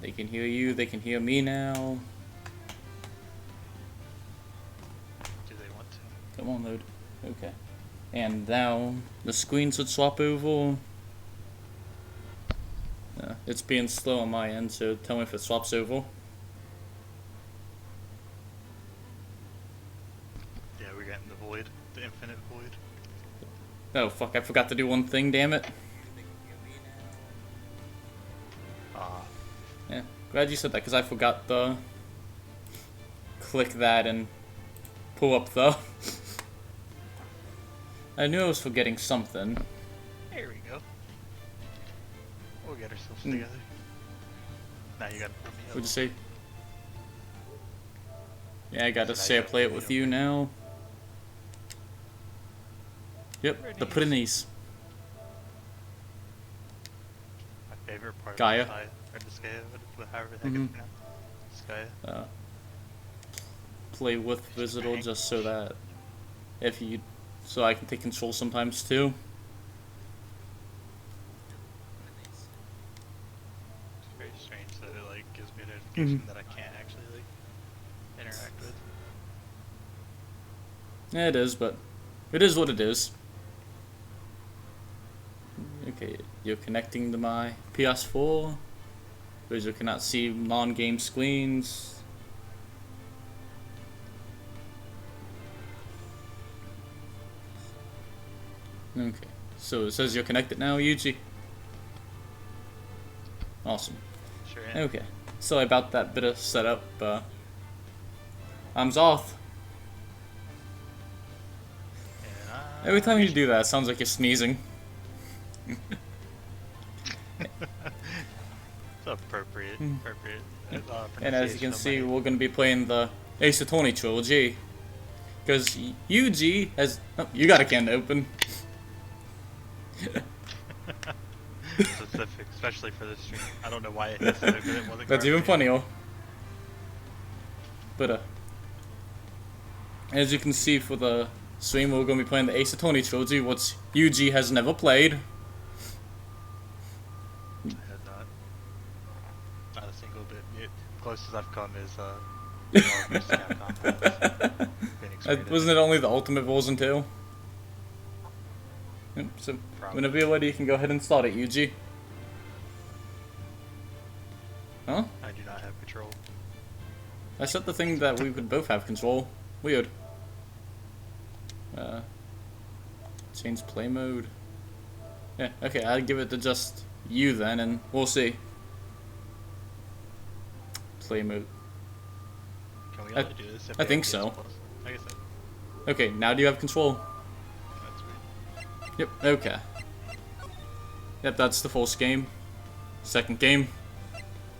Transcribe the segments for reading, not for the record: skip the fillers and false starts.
They can hear you, they can hear me now. Do they want to? Come on, load. Okay. And now the screen should swap over. It's being slow on my end, so tell me if it swaps over. Yeah, we're getting the void, the infinite void. Oh fuck, I forgot to do one thing, damn it. Yeah, glad you said that, because I forgot to click that and pull up the... I knew I was forgetting something. There we go. We'll get ourselves together. Now you gotta put me up. What'd you say? Yeah, I gotta say I play it with you now. Yep, the Pyrenees. My favorite part Gaia. of the side, or the Skaya, however the heck it's pronounced. Skaya. Play with Visitor just so that if you... so I can take control sometimes too. It's very strange that it like gives me a notification that I can't actually like interact with. Yeah, it is, but it is what it is. Okay, you're connecting to my PS4. Visitor cannot see non-game screens. Okay, so it says you're connected now, Yjui. Awesome. Sure am. Okay, sorry about that bit of setup. I'm Zoth. Every time you do that, it sounds like you're sneezing. It's appropriate. And as you can see, we're going to be playing the Ace Attorney trilogy. Because Yjui has... Oh, you got a can to open. Specific, especially for this stream. I don't know why it hits it, because it wasn't. That's even funnier. But as you can see for the stream, we're going to be playing the Ace Attorney trilogy, which Yjui has never played. I have not a single bit. The closest I've come is Marvel vs. Capcom. Wasn't it only the Ultimate version too? Yep, so whenever you're ready, you can go ahead and start it, Yjui. Huh? I do not have control. I set the thing that we could both have control. Weird. Change play mode. Yeah, okay, I'll give it to just you then, and we'll see. Play mode. Can we only do this if I think so. I guess so. Okay, now do you have control? That's weird. Yep, okay. Yep, that's the first game. Second game.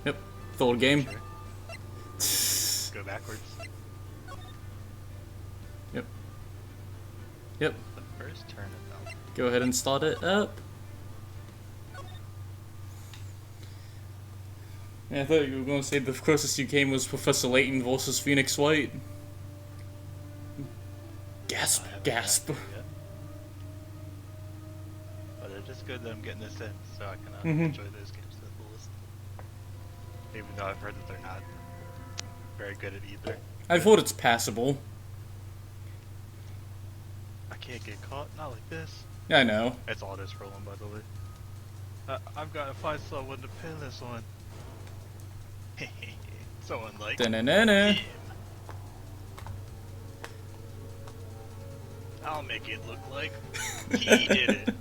Yep, third game. Sure. Go backwards. Yep. Yep. The first turn of them. Go ahead and start it up. Yeah, I thought you were going to say the closest you came was Professor Layton versus Phoenix White. Gasp, gasp. But it is good that I'm getting this in, so I can enjoy those games to the fullest. Even though I've heard that they're not very good at either. I thought it's passable. I can't get caught, not like this. Yeah, I know. It's all this rolling, by the way. I've got to find someone to pin this on. Someone like Da-na-na-na. him. I'll make it look like he did it.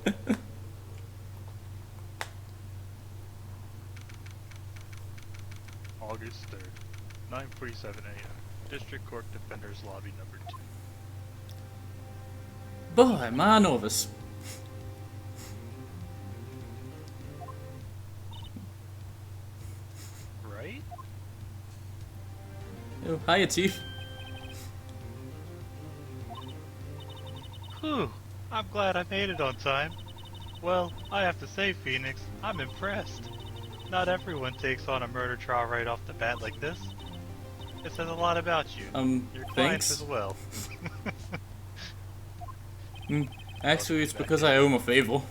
August 3rd, 9:47 a.m. District Court Defenders Lobby number 2. Boy, my novice. Right? Oh, hiya, Chief. Whew, I'm glad I made it on time. Well, I have to say, Phoenix, I'm impressed. Not everyone takes on a murder trial right off the bat like this. It says a lot about you. Your client thanks. as well. Actually, it's because I owe him a favor.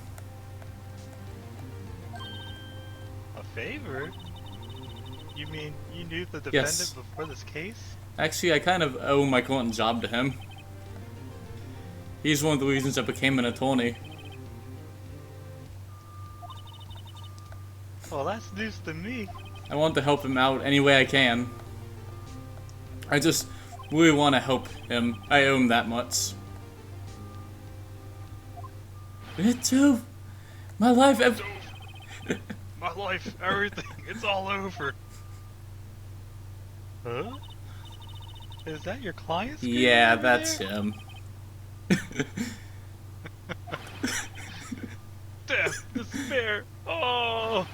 A favor? You mean you knew the defendant Yes. before this case? Actually, I kind of owe my current job to him. He's one of the reasons I became an attorney. Well, that's news to me. I want to help him out any way I can. I just really want to help him. I owe him that much. Me too. My life. My life, everything, it's all over. Huh? Is that your client? Yeah, that's him. Death, despair. Oh,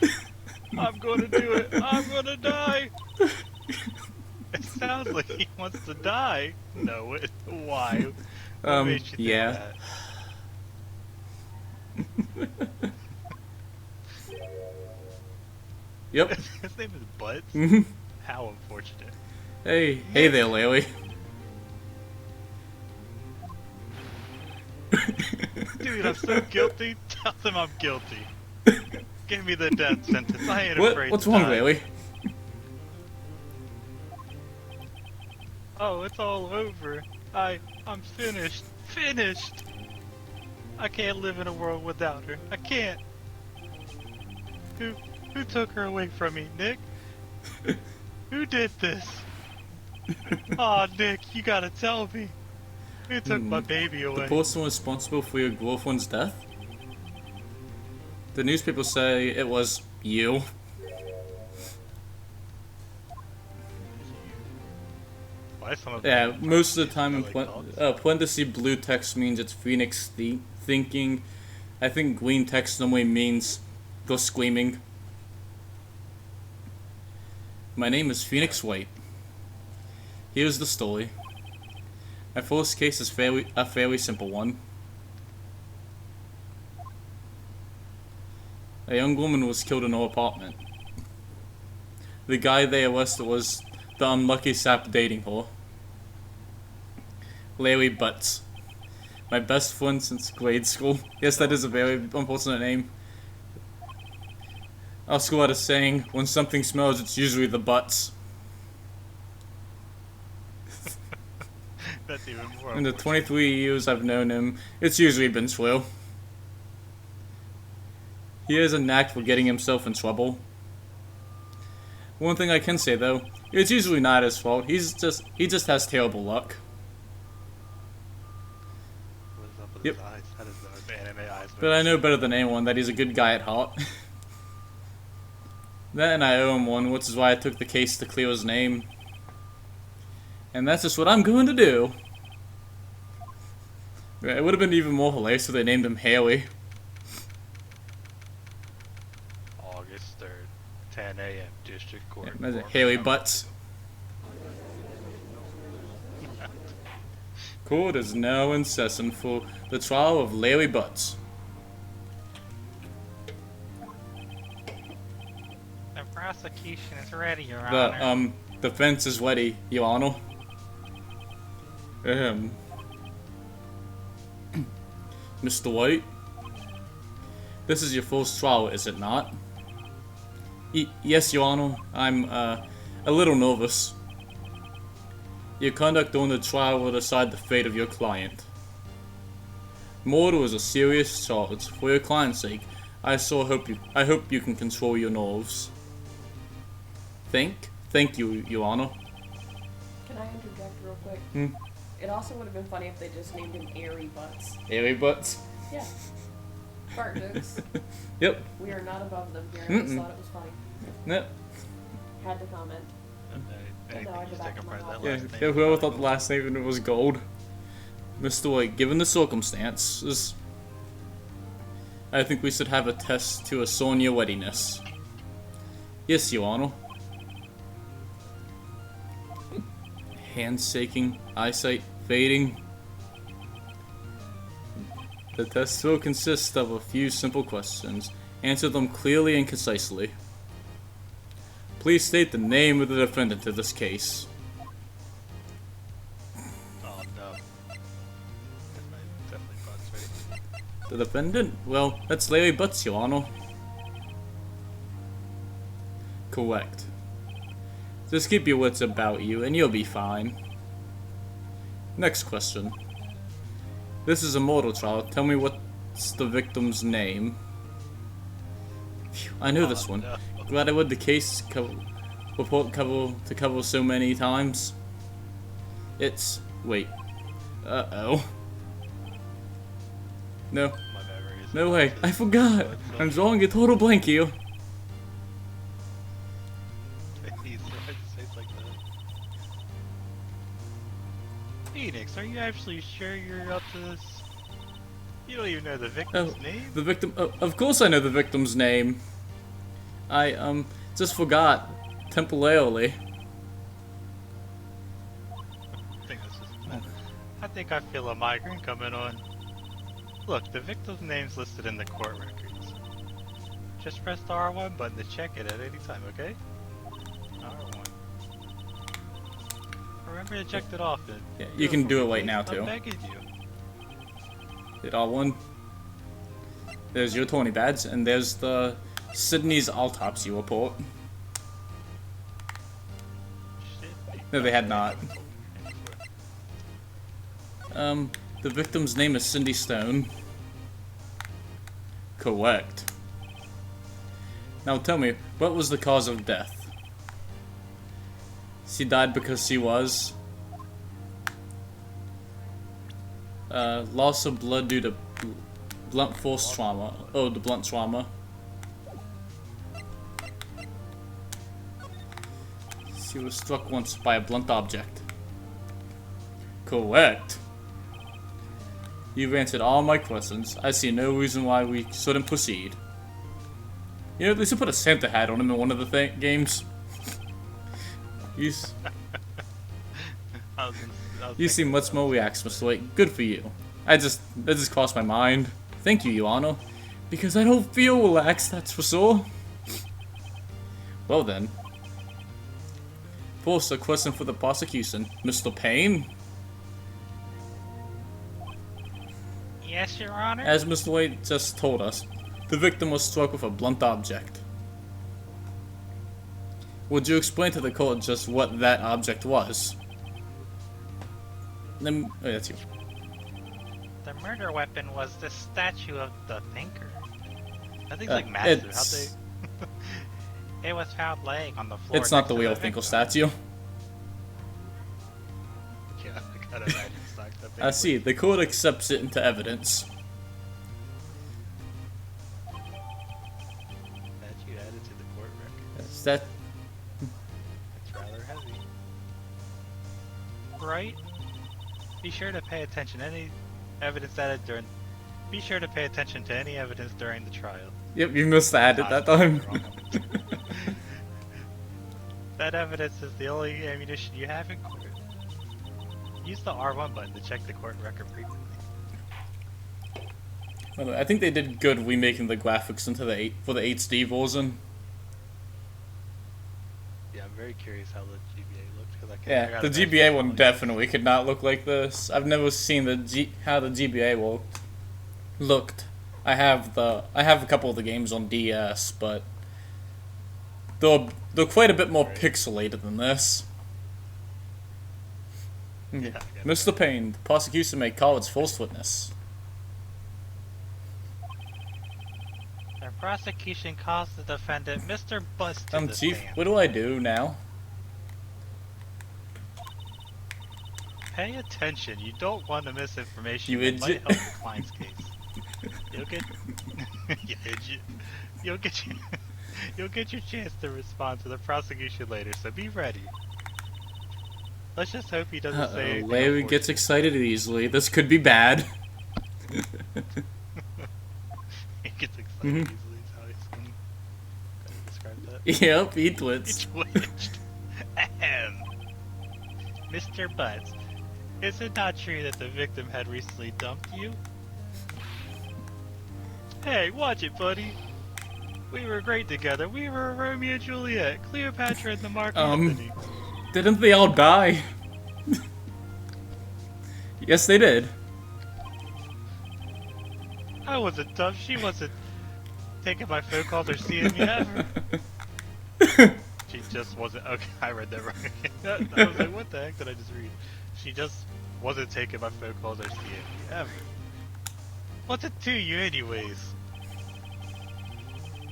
I'm gonna do it. I'm gonna die. It sounds like he wants to die. No, why? What made you think yeah. that? Yep. His name is Butts? How unfortunate. Hey there, Larry. Dude, I'm so guilty. Tell them I'm guilty. Give me the death sentence. I ain't afraid What's to wrong, die. Larry? Oh, it's all over. I'm finished. Finished! I can't live in a world without her. I can't. Who took her away from me, Nick? Who did this? Aw, Nick, you gotta tell me. Who took my baby away? The person responsible for your girlfriend's death? The newspapers say it was you. Why some of Yeah, them most of the time in like parenthesis blue text means it's Phoenix thinking. I think green text normally means the screaming. My name is Phoenix White. Here's the story. My first case is a fairly simple one. A young woman was killed in her apartment. The guy they arrested was the unlucky sap dating her. Larry Butts. My best friend since grade school. Yes, that is a very unfortunate name. Our school had a saying, when something smells, it's usually the butts. That's even more. In the 23 years I've known him, it's usually been true. He has a knack for getting himself in trouble. One thing I can say though, it's usually not his fault. He just has terrible luck. What is up with Yep. his eyes? How does the anime eyes move? But I know better than anyone that he's a good guy at heart. That and I owe him one, which is why I took the case to clear his name. And that's just what I'm going to do. It would have been even more hilarious if they named him Haley. August 3rd, 10 a.m. District Court. Imagine Haley Butts. Court is now in session for the trial of Larry Butts. The prosecution is ready, Your Honor. The defense is ready, Your Honor. Mr. White, this is your first trial, is it not? Yes, Your Honor. I'm a little nervous. Your conduct during the trial will decide the fate of your client. Murder is a serious charge. For your client's sake, I hope you can control your nerves. Thank you, Your Honor. Can I interject real quick? It also would have been funny if they just named him Airy Butts. Airy Butts? Yeah. Fart jokes. Yep. We are not above them here. I just thought it was funny. Yep. Had to comment. Yeah, whoever thought the last name was gold. Mr. White, given the circumstances, I think we should have a test to assign your readiness. Yes, Your Honor. Handshaking, eyesight fading. The test will consist of a few simple questions. Answer them clearly and concisely. Please state the name of the defendant of this case. Oh no. Definitely Butts, right? The defendant? Well, that's Larry Butts, Your Honor. Correct. Just keep your wits about you, and you'll be fine. Next question. This is a murder trial. Tell me what's the victim's name. Phew, I know this one. No. Glad I read the case report cover so many times. It's... wait. Uh-oh. No. My memory is No way. I forgot. I'm drawing a total blank here. He's face like that. Phoenix, are you actually sure you're up to this? You don't even know the victim's name? The victim... of course I know the victim's name. I, just forgot. Temporarily. I think I feel a migraine coming on. Look, the victim's name's listed in the court records. Just press the R1 button to check it at any time, okay? R1. Remember to check it often. Yeah, you can do it right now, too. I'm begging you. Hit R1. There's your 20 badge, and there's the Sydney's autopsy report. Shit. No, they had not. The victim's name is Cindy Stone. Correct. Now tell me, what was the cause of death? She died because she was... loss of blood due to blunt force trauma. Oh, the blunt trauma. She was struck once by a blunt object. Correct. You've answered all my questions. I see no reason why we shouldn't proceed. You know, they should put a Santa hat on him in one of the games. You seem much more relaxed, Mr. White. Good for you. That just crossed my mind. Thank you, Your Honor. Because I don't feel relaxed, that's for sure. Well then. First, a question for the prosecution. Mr. Payne? Yes, Your Honor? As Mr. White just told us, the victim was struck with a blunt object. Would you explain to the court just what that object was? Oh, that's you. The murder weapon was the statue of the thinker. That thing's like massive. It's... How'd they... It was found laying on the floor. It's not the real Finkel statue. Yeah, I gotta imagine it's not that big. I see. The court accepts it into evidence. Statue added to the court record. Is that... It's rather heavy. Right? Be sure to pay attention to any evidence added during... Be sure to pay attention to any evidence during the trial. Yep, you missed the ad at that time. That evidence is the only ammunition you have in court. Use the R1 button to check the court record frequently. By the way, I think they did good remaking the graphics into the for the HD version. Yeah, I'm very curious how the GBA looks because I can't. Yeah, the GBA one definitely could not look like this. I've never seen how the GBA looked. I have a couple of the games on DS, but they're quite a bit more pixelated than this. Yeah, Mr. Payne, the prosecution may call its false witness. The prosecution calls the defendant Mr. Bust to the Chief, stand. what do I do now? Pay attention. You don't want to miss information You that might idiot. help the client's case. You'll get, you idiot. You'll get your chance to respond to the prosecution later. So be ready. Let's just hope he doesn't say anything. Larry gets excited easily. This could be bad. He gets excited easily. Is how he's going to describe that. Yep, he twits. He twitched. Ahem. Mr. Butts, is it not true that the victim had recently dumped you? Hey, watch it, buddy. We were great together. We were Romeo and Juliet, Cleopatra and the Mark Anthony. Didn't they all die? Yes, they did. I wasn't tough. She wasn't taking my phone calls or seeing me ever. She just wasn't. Okay, I read that wrong. I was like, what the heck did I just read? She just wasn't taking my phone calls or seeing me ever. What's it to you, anyways?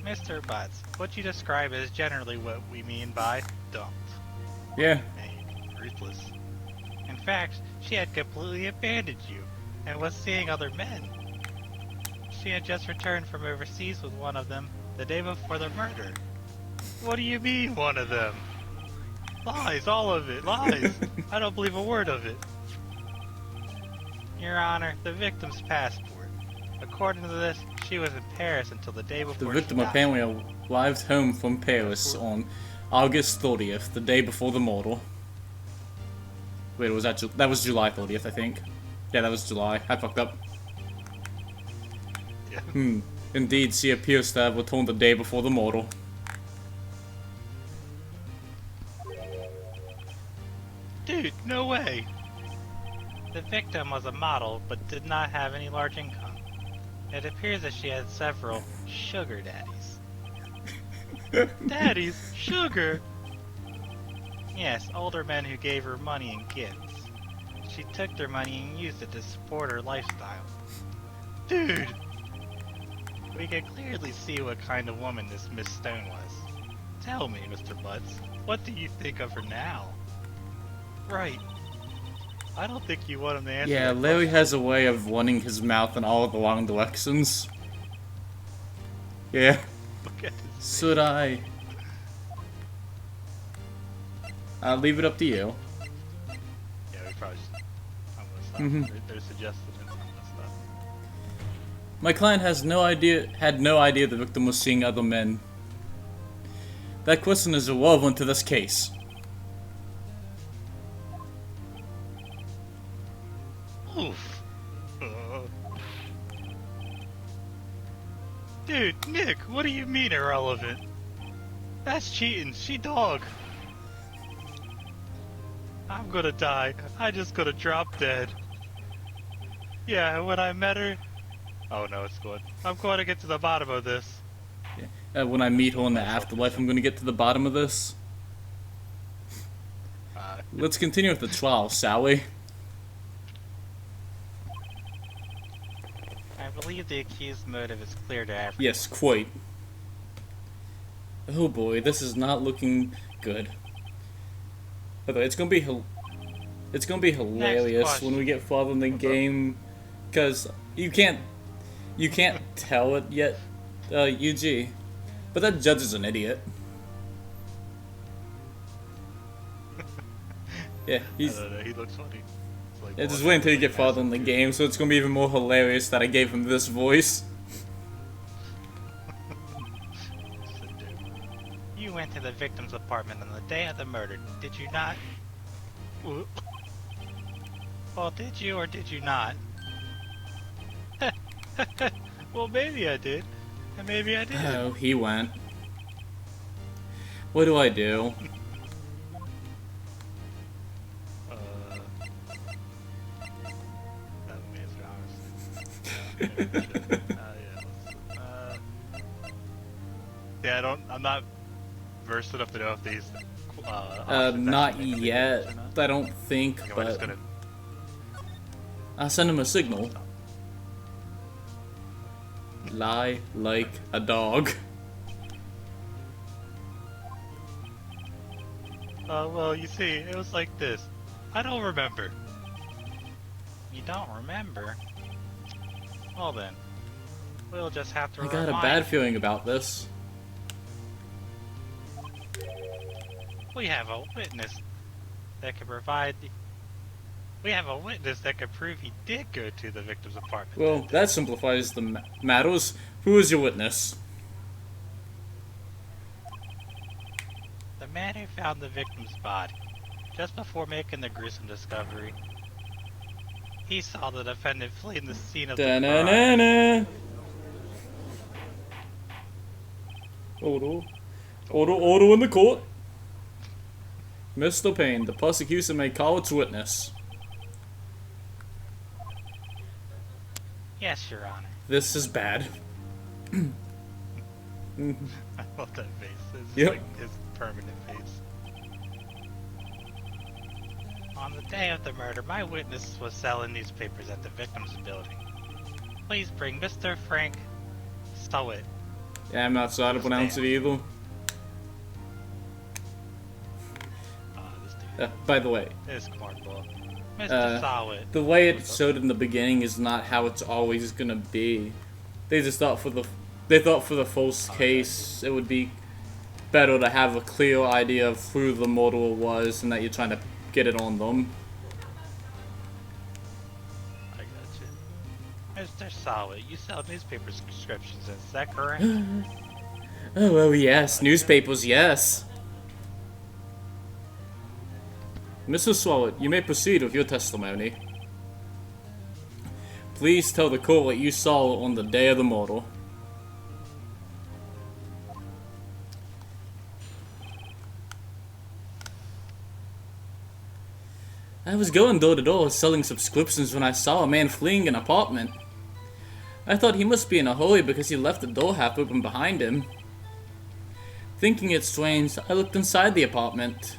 Mr. Butts, what you describe is generally what we mean by dumped. Yeah. And ruthless. In fact, she had completely abandoned you and was seeing other men. She had just returned from overseas with one of them the day before the murder. What do you mean, one of them? Lies, all of it, lies. I don't believe a word of it. Your Honor, the victim's passport. According to this, she was in Paris until the day before The victim she died. apparently arrived home from Paris on August 30th, the day before the murder. Wait, was that that was July 30th, I think. Yeah, that was July. I fucked up. Yeah. Indeed, she appears to have returned the day before the murder. Dude, no way! The victim was a model, but did not have any large income. It appears that she had several sugar daddies. Daddies? Sugar? Yes, older men who gave her money and gifts. She took their money and used it to support her lifestyle. Dude! We can clearly see what kind of woman this Miss Stone was. Tell me, Mr. Butts, what do you think of her now? Right. I don't think you want him to answer Yeah, that Larry question. has a way of running his mouth in all the wrong directions. Yeah. Look at his Should I? I'll leave it up to you. Yeah, we probably should. I'm gonna stop. They're suggesting it. I'm gonna stop. My client had no idea the victim was seeing other men. That question is irrelevant to this case. Oof. Dude, Nick, what do you mean irrelevant? That's cheating. She dog. I'm gonna die. I just gonna drop dead. Yeah, when I met her... Oh no, it's good. I'm going to get to the bottom of this. When I meet her in the afterlife, I'm gonna get to the bottom of this. Let's continue with the trial, shall we? I believe the accused's motive is clear to everyone. Yes, quite. Oh boy, this is not looking good. Okay, it's gonna be hilarious when we get farther in the game, because you can't tell it yet, UG, but that judge is an idiot. Yeah, I don't know, he looks funny. It's like, yeah, just wait until you get farther in the game, so it's gonna be even more hilarious that I gave him this voice. You went to the victim's apartment on the day of the murder, did you not? Well, did you or did you not? Well, maybe I did, and maybe I didn't. Oh, he went. What do I do? Yeah, I'm not versed enough to know if these. Not yet. I don't think, Okay, we're but just gonna. I'll send him a signal. Lie like a dog. Well, you see, it was like this. I don't remember. You don't remember? Well then, we'll just have to I got a remind bad you. feeling about this. We have a witness that can provide. We have a witness that can prove he did go to the victim's apartment. Well, that simplifies the matters. Who is your witness? The man who found the victim's body, just before making the gruesome discovery. He saw the defendant fleeing the scene of the crime. Da-na-na-na. Order. Order in the court. Mr. Payne, the prosecution may call its witness. Yes, Your Honor. This is bad. I love that face. It's Yep. like his permanent face. On the day of the murder, my witness was selling newspapers at the victim's building. Please bring Mr. Frank Stowett. Yeah, I'm not sure how to pronounce it either. This dude. By the way, This cornball. Mr. Stowett. the way it showed in the beginning is not how it's always gonna be. They just thought for the false case it would be better to have a clear idea of who the murderer was and that you're trying to get it on them. I got you. Mr. Stowett, you sell newspaper subscriptions, is that correct? Oh, well, yes. Newspapers, yes. Mr. Swallow, you may proceed with your testimony. Please tell the court what you saw on the day of the murder. I was going door to door selling subscriptions when I saw a man fleeing an apartment. I thought he must be in a hurry because he left the door half open behind him. Thinking it strange, I looked inside the apartment.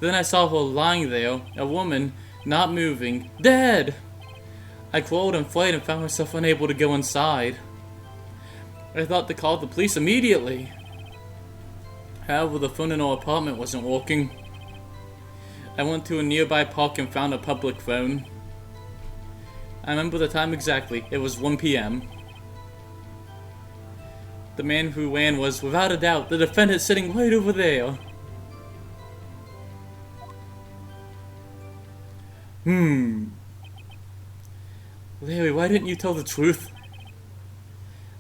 Then I saw her lying there, a woman, not moving, dead! I crawled in fright and found myself unable to go inside. I thought to call the police immediately. However, the phone in our apartment wasn't working. I went to a nearby park and found a public phone. I remember the time exactly. It was 1 p.m. The man who ran was, without a doubt, the defendant sitting right over there. Larry, why didn't you tell the truth?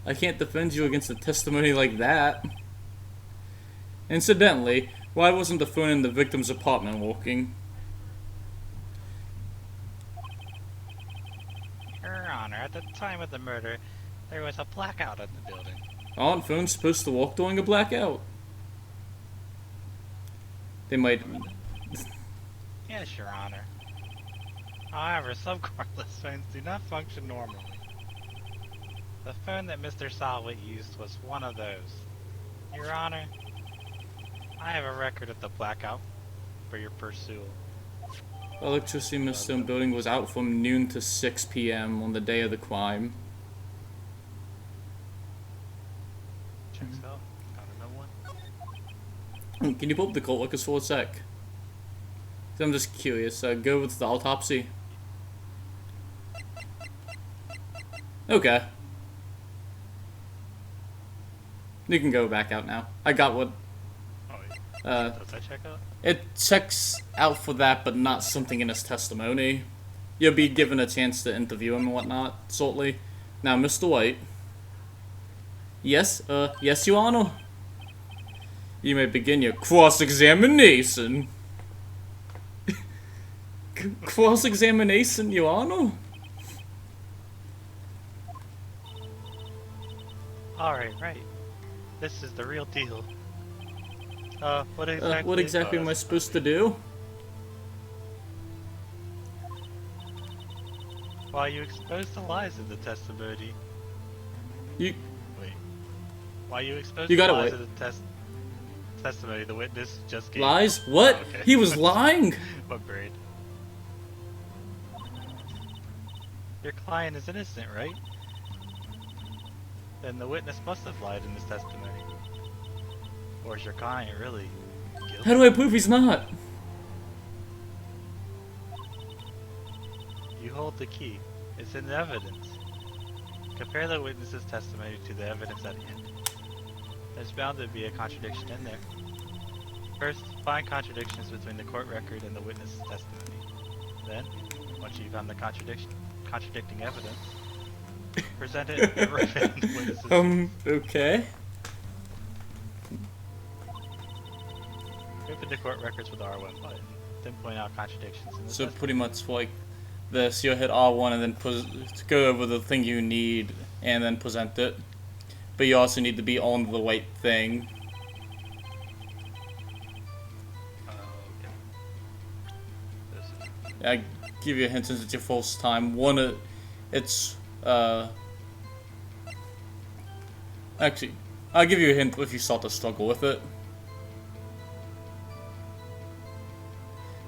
I can't defend you against a testimony like that. Incidentally, why wasn't the phone in the victim's apartment working? Your Honor, at the time of the murder, there was a blackout in the building. Aren't phones supposed to work during a blackout? They might... Yes, Your Honor. However, some cordless phones do not function normally. The phone that Mr. Solwit used was one of those. Your Honor, I have a record of the blackout for your pursuit. Electricity in the stone building was out from noon to 6 p.m. on the day of the crime. Checks out. Got another one? Can you pull up the court records for a sec? I'm just curious. Go with the autopsy. Okay. You can go back out now. I got what... Oh, wait. Does that check out? It checks out for that, but not something in his testimony. You'll be given a chance to interview him and whatnot, shortly. Now, Mr. White. Yes, yes, Your Honor. You may begin your cross-examination. Cross-examination, Your Honor? Alright, right. This is the real deal. What exactly Am I supposed to do? Why you exposed the lies in the testimony? You... Wait. Why you exposed You the gotta lies wait. in the testimony the witness just gave? Lies? What? Oh, okay. He was lying? My brain. Your client is innocent, right? Then the witness must have lied in his testimony. Or is your client really guilty? How do I prove he's not? You hold the key. It's in the evidence. Compare the witness's testimony to the evidence at hand. There's bound to be a contradiction in there. First, find contradictions between the court record and the witness's testimony. Then, once you've found the contradicting evidence, present it and refute the witness's Okay. Open the court records with the R1 button, then point out contradictions in the So testimony. pretty much like this, you'll hit R1 and then go over the thing you need and then present it. But you also need to be on the right thing. Okay. This is... I give you a hint since it's your first time. It's actually, I'll give you a hint if you start to struggle with it.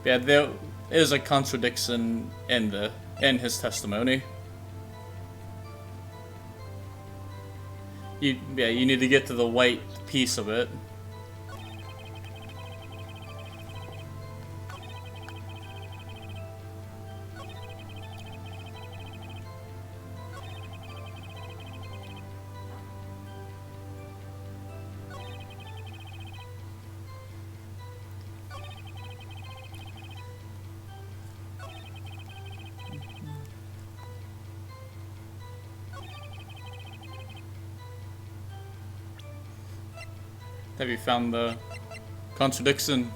Yeah, there is a contradiction in his testimony. You need to get to the white piece of it. Have you found the contradiction?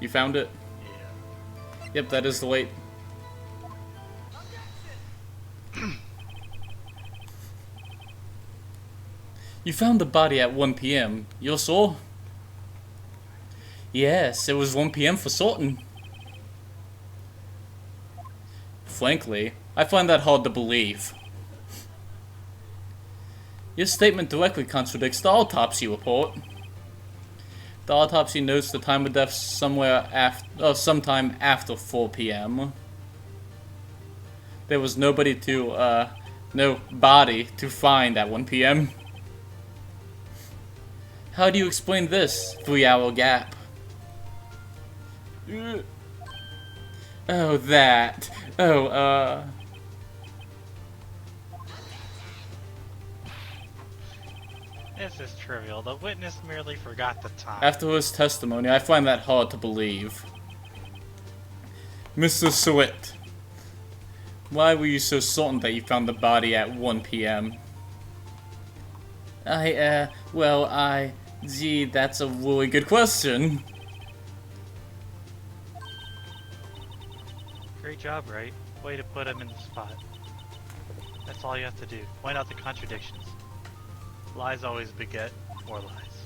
You found it? Yeah. Yep, that is the weight. You found the body at 1 p.m. You're sure? Yes, it was 1 p.m. for certain. Frankly, I find that hard to believe. Your statement directly contradicts the autopsy report. The autopsy notes the time of death sometime after 4 p.m. There was no body to find at 1 p.m. How do you explain this 3-hour gap? Oh, that. Oh, This is trivial. The witness merely forgot the time. After his testimony, I find that hard to believe. Mr. Sweat, why were you so certain that you found the body at 1 p.m.? Gee, that's a really good question. Great job, right? Way to put him in the spot. That's all you have to do. Point out the contradictions. Lies always beget more lies.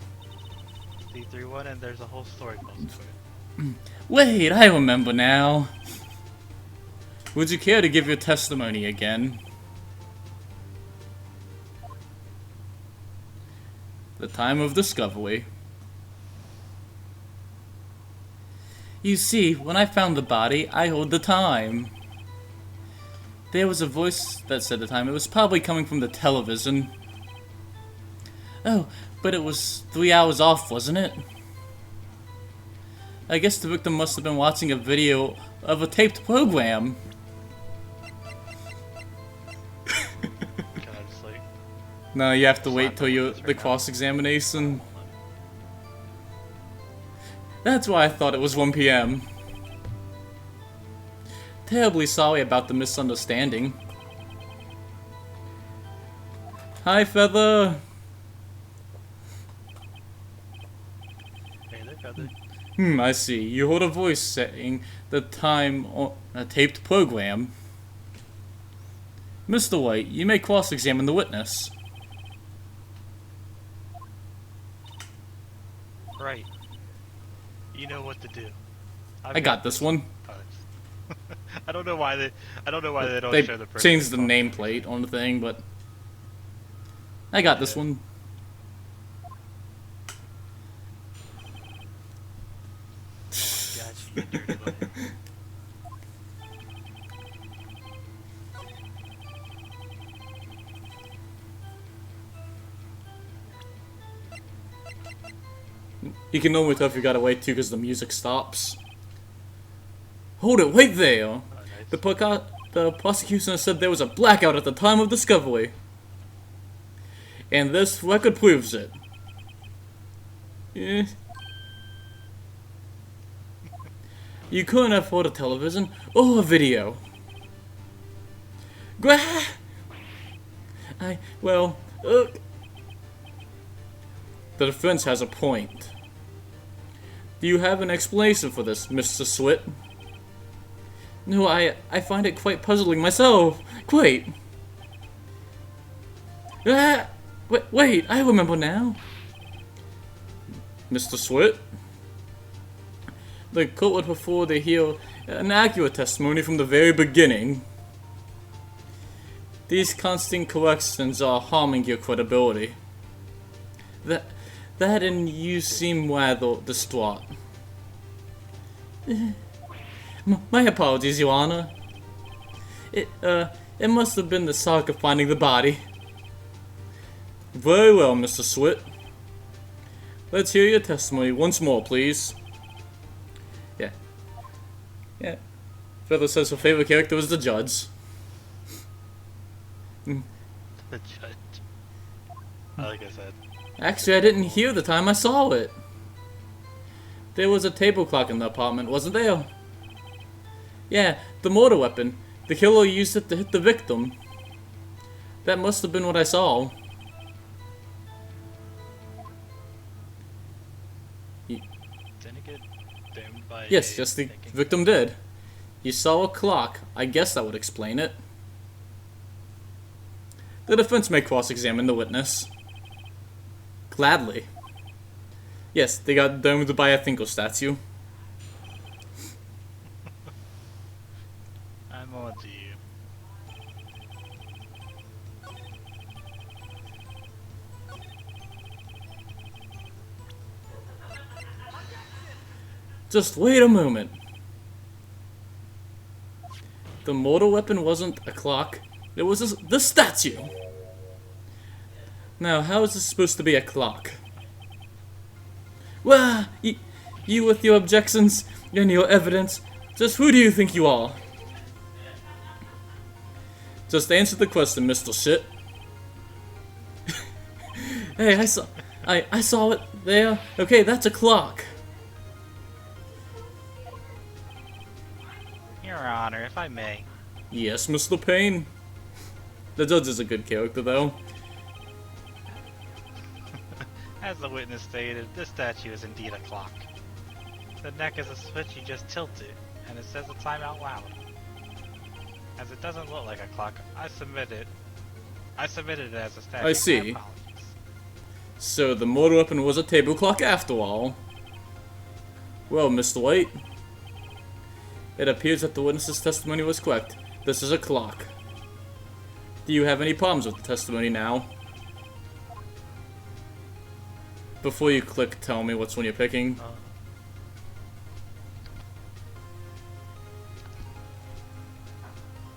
D31 and there's a whole story posted for it. Wait, I remember now. Would you care to give your testimony again? The time of discovery. You see, when I found the body, I heard the time. There was a voice that said the time. It was probably coming from the television. Oh, but it was 3 hours off, wasn't it? I guess the victim must have been watching a video of a taped program. Can I just like... No, you have to wait slap till him you with this the right now? cross-examination. That's why I thought it was 1 p.m. Terribly sorry about the misunderstanding. Hi, Feather. Hey there, Feather. I see. You heard a voice saying the time on a taped program. Mr. White, you may cross-examine the witness. Right. You know what to do. I got this one. I don't know why they don't They show the person. changed the nameplate on the thing, but I got this one. Got you, dirty boy. You can normally tell if you gotta wait too because the music stops. Hold it, wait there! Oh, nice. The prosecution said there was a blackout at the time of discovery. And this record proves it. Eh. You couldn't have heard a television or a video. The defense has a point. Do you have an explanation for this, Mr. Swit? No, I find it quite puzzling myself. Quite. Wait, I remember now. Mr. Swit. The court would prefer to hear an accurate testimony from the very beginning. These constant corrections are harming your credibility. That and you seem rather distraught. My apologies, Your Honor. It must have been the shock of finding the body. Very well, Mr. Swit. Let's hear your testimony once more, please. Yeah. Feather says her favorite character was the judge. The judge. Like I said. Actually, I didn't hear the time I saw it. There was a table clock in the apartment, wasn't there? Yeah, the mortar weapon. The killer used it to hit the victim. That must have been what I saw. Didn't it get doomed by Yes, the victim did. You saw a clock. I guess that would explain it. The defense may cross-examine the witness. Gladly. Yes, they got domed by a Finkel statue. I'm on to you. Just wait a moment. The mortar weapon wasn't a clock. It was the statue. Now, how is this supposed to be a clock? Well, you with your objections and your evidence, just who do you think you are? Just answer the question, Mr. Shit. Hey, I saw it there. Okay, that's a clock. Your Honor, if I may. Yes, Mr. Payne. The judge is a good character, though. As the witness stated, this statue is indeed a clock. The neck is a switch you just tilt it, and it says the time out loud. As it doesn't look like a clock, I submitted it as a statue. I see. So the mortar weapon was a table clock after all. Well, Mr. White, it appears that the witness's testimony was correct. This is a clock. Do you have any problems with the testimony now? Before you click tell me which one you're picking.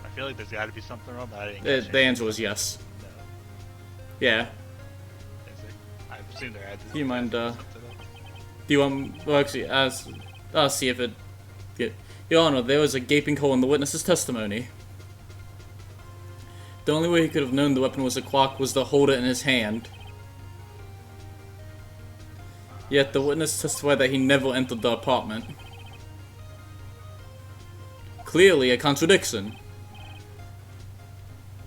I feel like there's gotta be something wrong, but I didn't catch The answer was yes. No. Yeah. Is it? I assume there had to Do you mind, something else. do you want, well actually, I'll see if it, Your Honor, there was a gaping hole in the witness's testimony. The only way he could have known the weapon was a clock was to hold it in his hand. Yet the witness testified that he never entered the apartment. Clearly a contradiction.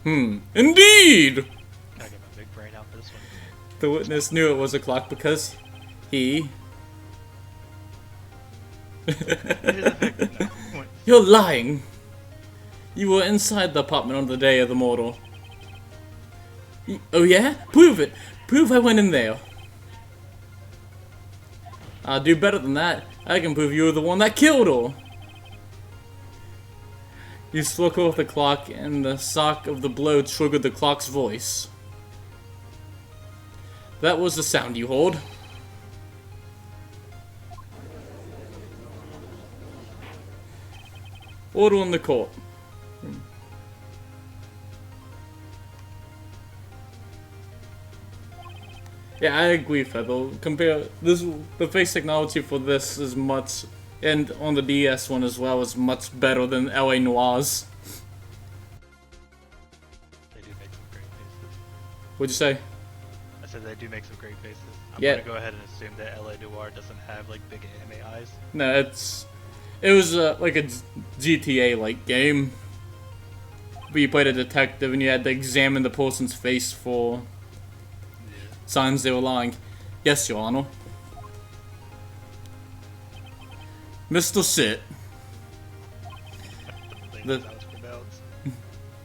Indeed! I get my big brain out for this one. The witness knew it was a clock because he... You're lying! You were inside the apartment on the day of the murder. Oh yeah? Prove it! Prove I went in there. I'll do better than that. I can prove you were the one that killed her. You struck her with the clock, and the shock of the blow triggered the clock's voice. That was the sound you heard. Order in the court. Yeah, I agree, Feather. The face technology for this is much, and on the DS one as well, is much better than LA Noir's. They do make some great faces. What'd you say? I said they do make some great faces. I'm Yeah. gonna go ahead and assume that LA Noir doesn't have like big anime eyes. No, it was like a GTA-like game. Where you played a detective and you had to examine the person's face for signs they were lying. Yes, Your Honor. Mr. Sit.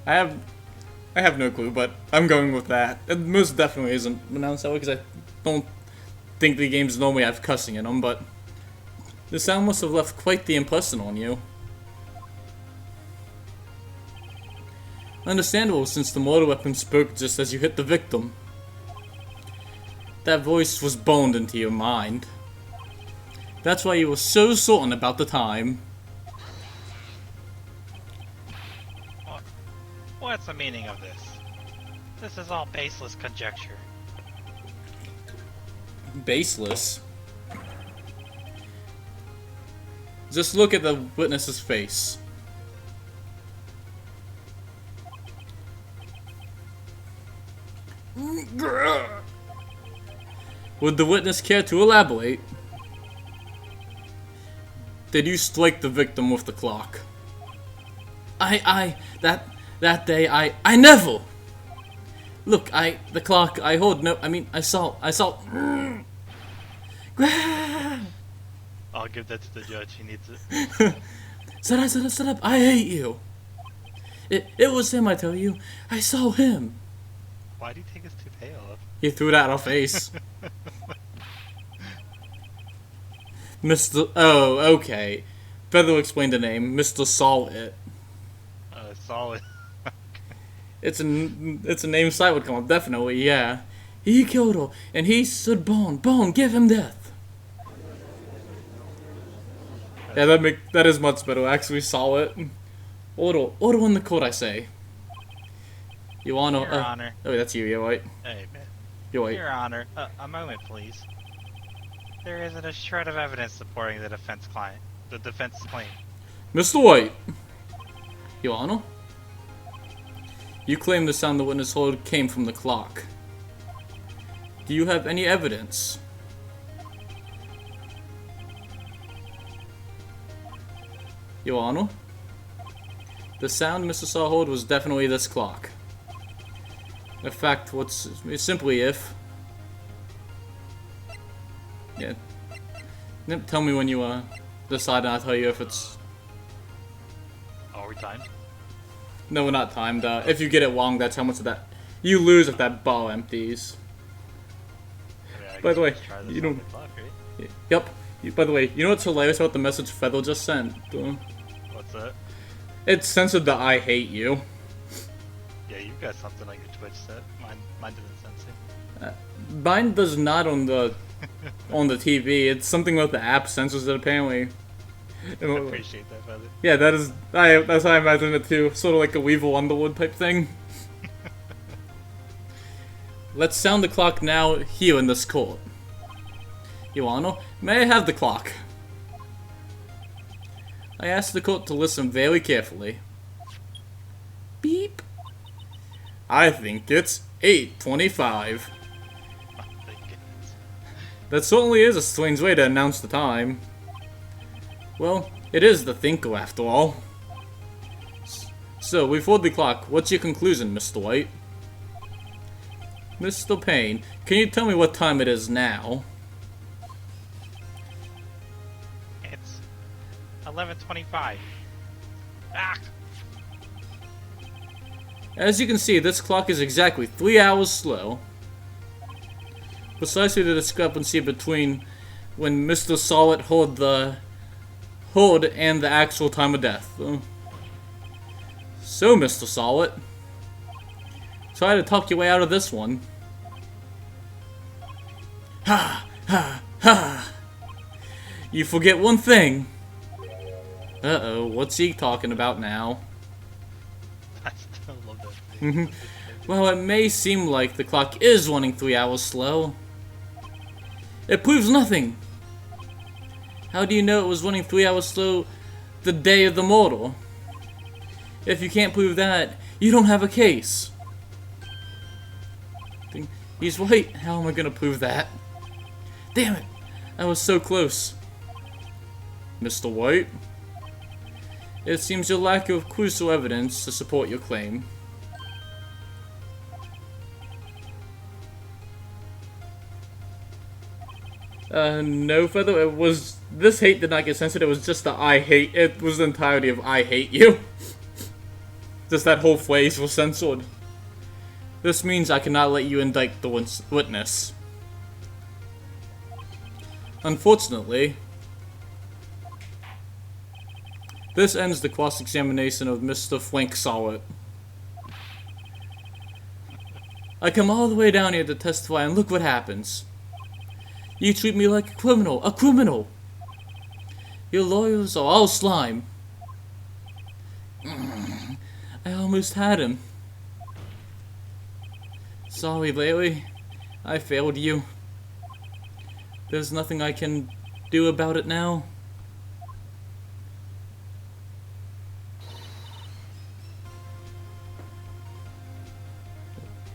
I have no clue, but I'm going with that. It most definitely isn't pronounced that way because I don't think the games normally have cussing in them, but the sound must have left quite the impression on you. Understandable, since the mortar weapon spoke just as you hit the victim. That voice was boned into your mind. That's why you were so certain about the time. What's the meaning of this? This is all baseless conjecture. Baseless? Just look at the witness's face. Would the witness care to elaborate? Did you strike the victim with the clock? That day, I never! Look, the clock, I heard no, I mean, I saw. I'll give that to the judge, he needs it. Shut up, I hate you! It was him, I tell you. I saw him. Why do you take his toupee off? He threw that in our face. Mr. Oh, okay. Feather explained the name. Mr. Solid. Solid. It's a name sight would come up, definitely, yeah. He killed her, and he said, Bone, give him death. Yeah, that is much better, actually, Solid. Order in the court, I say. Your Honor. Your Honor. Oh, that's you, you're right. Hey, man. You're right. Your Honor, a moment, please. There isn't a shred of evidence supporting the defense claim. Mr. White. Your Honor? You claim the sound the witness heard came from the clock. Do you have any evidence? Your Honor? The sound Mr. Saw heard was definitely this clock. In fact, it's simply if... Yeah. Tell me when you decide, and I'll tell you if it's... Are we timed? No, we're not timed. If you get it wrong, that's how much of that... You lose if that ball empties. Yeah, by the way, you don't... Clock, right? Yep. By the way, you know what's hilarious about the message Feather just sent? What's that? It censored the I hate you. Yeah, you've got something on your Twitch set. Mine didn't censor. Mine does not on the TV. It's something about the app censors it apparently. I appreciate that, Feather. Yeah, that's how I imagine it too. Sort of like a Weevil Underwood type thing. Let's sound the clock now here in this court. Your Honor, may I have the clock? I ask the court to listen very carefully. Beep. I think it's 8:25. That certainly is a strange way to announce the time. Well, it is the Thinker after all. So, we've heard the clock. What's your conclusion, Mr. White? Mr. Payne, can you tell me what time it is now? It's 11:25. Ah! As you can see, this clock is exactly 3 hours slow. Precisely the discrepancy between when Mr. Solid heard and the actual time of death. So, Mr. Solid, try to talk your way out of this one. Ha! Ha! Ha! You forget one thing. Uh-oh, what's he talking about now? I still love that thing. Well, it may seem like the clock is running 3 hours slow. It proves nothing. How do you know it was running 3 hours slow the day of the murder? If you can't prove that, you don't have a case. He's right. How am I gonna prove that? Damn it! I was so close. Mr. White? It seems your lack of crucial evidence to support your claim. No, Feather, it was... This hate did not get censored, it was just the I hate... It was the entirety of I hate you. Just that whole phrase was censored. This means I cannot let you indict the witness. Unfortunately, this ends the cross-examination of Mr. Frank Solid. I come all the way down here to testify, and look what happens. You treat me like a criminal. A criminal! Your lawyers are all slime. I almost had him. Sorry, Larry. I failed you. There's nothing I can do about it now.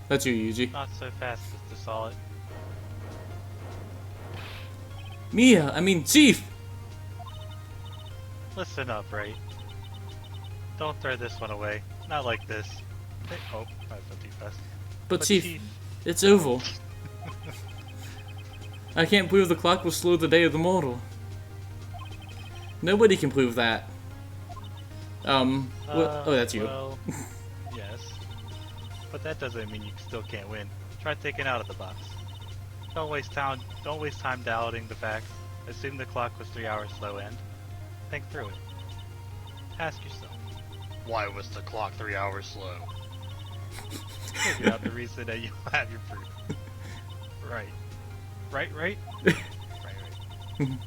That's you, Yjui. Not so fast, Mr. Solid. Chief! Listen up, right? Don't throw this one away. Not like this. Oh, that's not too fast. But Chief, it's over. I can't prove the clock will slow the day of the mortal. Nobody can prove that. Oh, that's you. Well, yes. But that doesn't mean you still can't win. Try taking it out of the box. Don't waste time doubting the facts. Assume the clock was 3 hours slow and think through it. Ask yourself, why was the clock 3 hours slow? Figure out the reason that you have your proof. Right. Right? Right. Can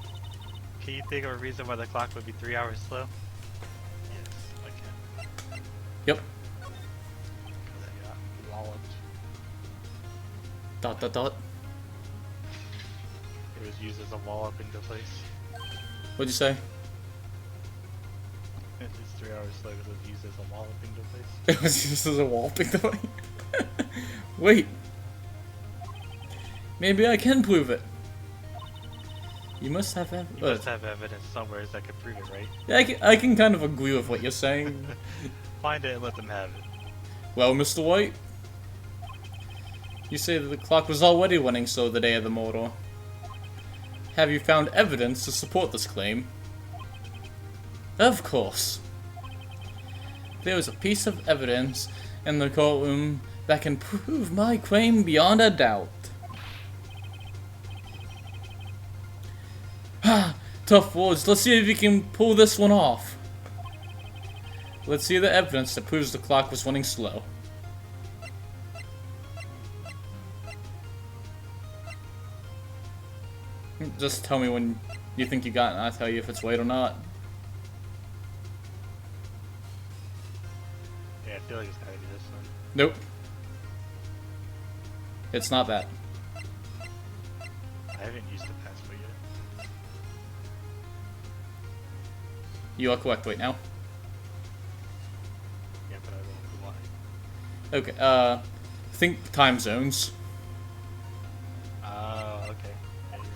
you think of a reason why the clock would be 3 hours slow? Yes, I can. Yep. Because I got walloped. Dot dot dot. It was used as a walloping device. What'd you say? It's 3 hours slow because it was used as a walloping device. It was used as a walloping device? Wait. Maybe I can prove it. You must have evidence. You must have evidence somewhere that could prove it, right? Yeah, I can kind of agree with what you're saying. Find it and let them have it. Well, Mr. White, you say that the clock was already running slow the day of the mortal. Have you found evidence to support this claim? Of course. There is a piece of evidence in the courtroom that can prove my claim beyond a doubt. Tough words. Let's see if we can pull this one off. Let's see the evidence that proves the clock was running slow. Just tell me when you think you got it, and I'll tell you if it's right or not. Yeah, I feel like it's gotta be this one. Nope. It's not that. I haven't used the password yet. You are correct right now. Yeah, but I don't know why. Okay, think time zones. Oh, okay. Yeah, you're right.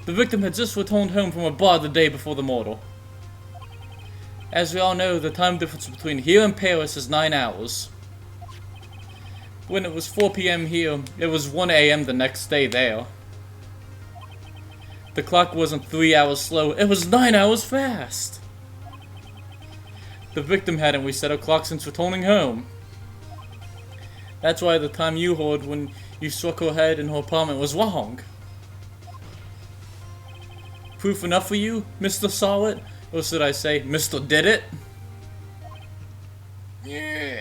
The victim had just returned home from a bar the day before the mortal. As we all know, the time difference between here and Paris is 9 hours. When it was 4 PM here, it was 1 AM the next day there. The clock wasn't 3 hours slow, it was 9 hours fast. The victim hadn't reset her clock since returning home. That's why the time you heard when you struck her head in her apartment was wrong. Proof enough for you, Mr. Solid? Or should I say, Mr. Did It? Yeah.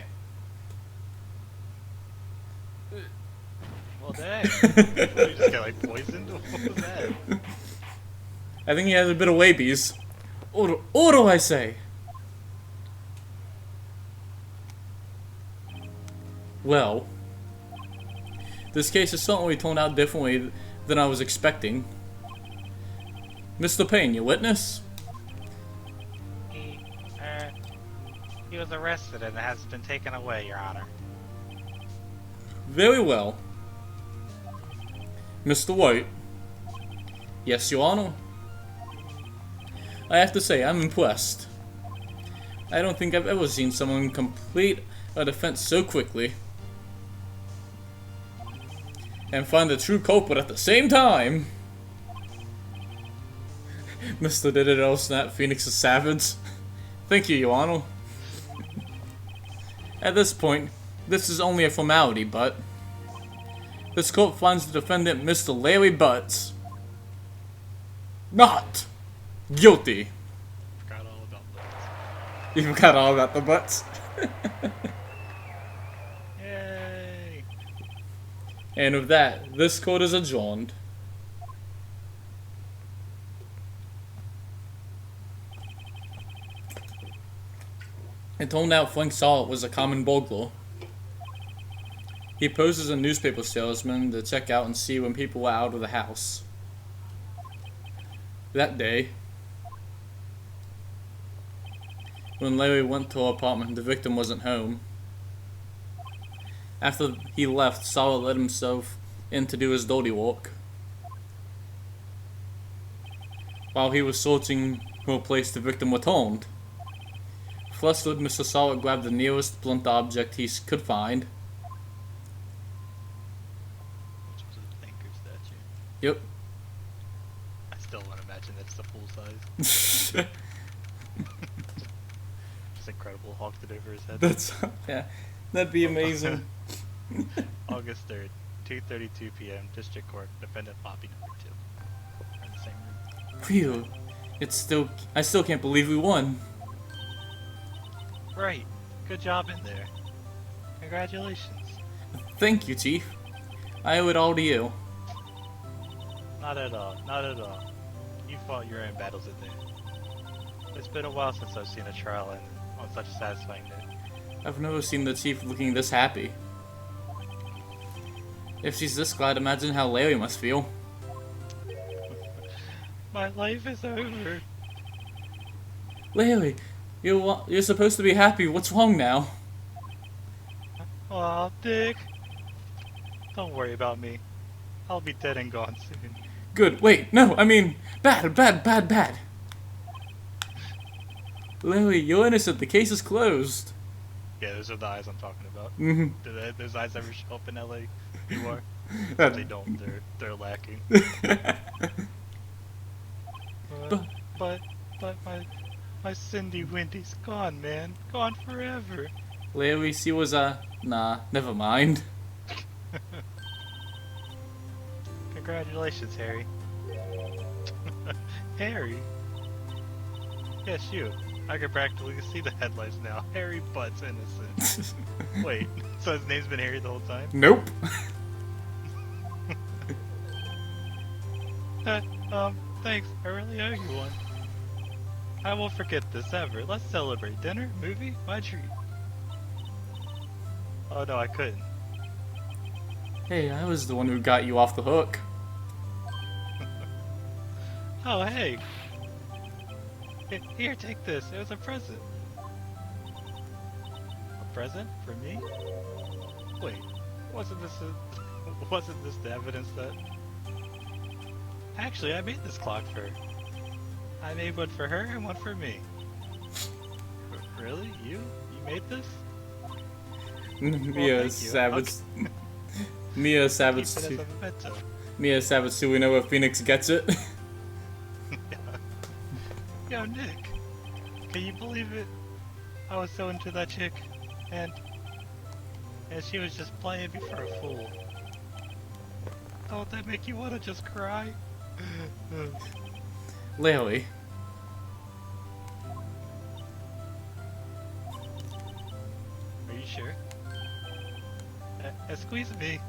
Well, dang. You just got like poisoned? What was that? I think he has a bit of rabies. Order, I say. Well, this case has certainly turned out differently than I was expecting. Mr. Payne, your witness? He was arrested and has been taken away, Your Honor. Very well. Mr. White? Yes, Your Honor. I have to say, I'm impressed. I don't think I've ever seen someone complete a defense so quickly. And find the true culprit at the same time. Mr. Did It All Snap Phoenix is savage. Thank you, Your Honor. At this point, this is only a formality, but This court finds the defendant, Mr. Larry Butts, not guilty. Forgot all about that. You forgot all about the butts. Yay! And with that, this court is adjourned. It turned out Frank Solid was a common burglar. He posed as a newspaper salesman to check out and see when people were out of the house. That day, when Larry went to her apartment, the victim wasn't home. After he left, Solid let himself in to do his dirty work. While he was searching for a place, the victim returned. Flustered, Mr. Solid grabbed the nearest blunt object he could find. Which was a thinker statue. Yep. I still want to imagine that's the full size. Just incredible, hawked it over his head. That's, yeah, that'd be amazing. August 3rd, 2:32 p.m. District Court, Defendant Poppy number 2. We're in the same room. Phew. I still can't believe we won. Right. Good job in there. Congratulations. Thank you, Chief. I owe it all to you. Not at all. Not at all. You fought your own battles in there. It's been a while since I've seen a trial end on such a satisfying note. I've never seen the Chief looking this happy. If she's this glad, imagine how Larry must feel. My life is over. Larry, you're supposed to be happy. What's wrong now? Aw, Dick. Don't worry about me. I'll be dead and gone soon. Good. Wait, no, I mean, bad. Larry, you're innocent. The case is closed. Yeah, those are the eyes I'm talking about. Mm-hmm. Do those eyes ever show up in LA? You are? That- They don't. They're lacking. But- But my Cindy Windy's gone, man. Gone forever. Larry, she was nah, never mind. Congratulations, Harry. Harry? Yes, you. I can practically see the headlights now. Harry Butt's innocent. Wait, so his name's been Harry the whole time? Nope. Thanks. I really owe you one. I won't forget this ever. Let's celebrate. Dinner? Movie? My treat. Oh no, I couldn't. Hey, I was the one who got you off the hook. Oh, hey. Here, take this. It was a present. A present? For me? Wait, wasn't this the evidence that... Actually, I made this clock for her. I made one for her and one for me. Really? You? You made this? Mia thank you. Savage. Mia Savage Keep it as too. a memento. Mia Savage too. We know where Phoenix gets it. Yo, Nick, can you believe it? I was so into that chick, and she was just playing me for a fool. Don't that make you want to just cry? Larry. Are you sure? Squeeze me.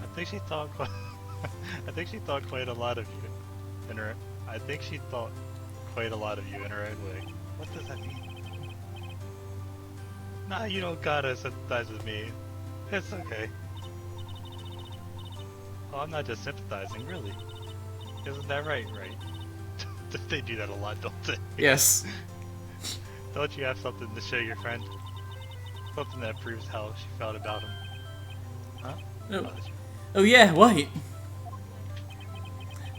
I think she thought. I think she thought quite a lot of you in her. I think she thought quite a lot of you in her own way. What does that mean? Nah, you don't gotta sympathize with me. It's okay. Oh, I'm not just sympathizing, really. Isn't that right? Right? They do that a lot, don't they? Yes. Don't you have something to show your friend? Something that proves how she felt about him? Huh? Oh, oh yeah, wait.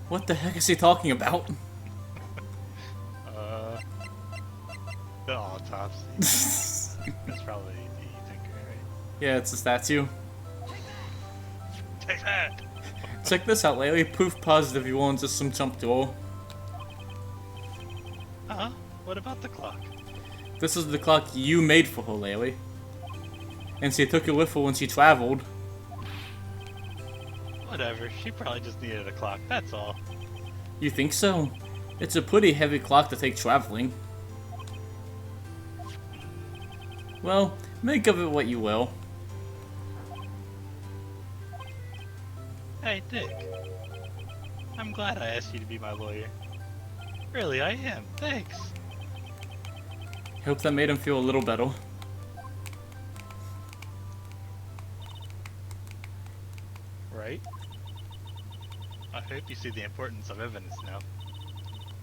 What the heck is he talking about? The autopsy. That's probably the thinker, right? Yeah, it's a statue. Take that! Check this out, Larry. Proof positive you weren't just some chump duel. What about the clock? This is the clock you made for her, Larry. and she took it with her when she traveled. Whatever, she probably just needed a clock, that's all. You think so? It's a pretty heavy clock to take traveling. Well, make of it what you will. Hey, Dick. I'm glad I asked you to be my lawyer. Really, I am. Thanks. Hope that made him feel a little better. Right? I hope you see the importance of evidence now.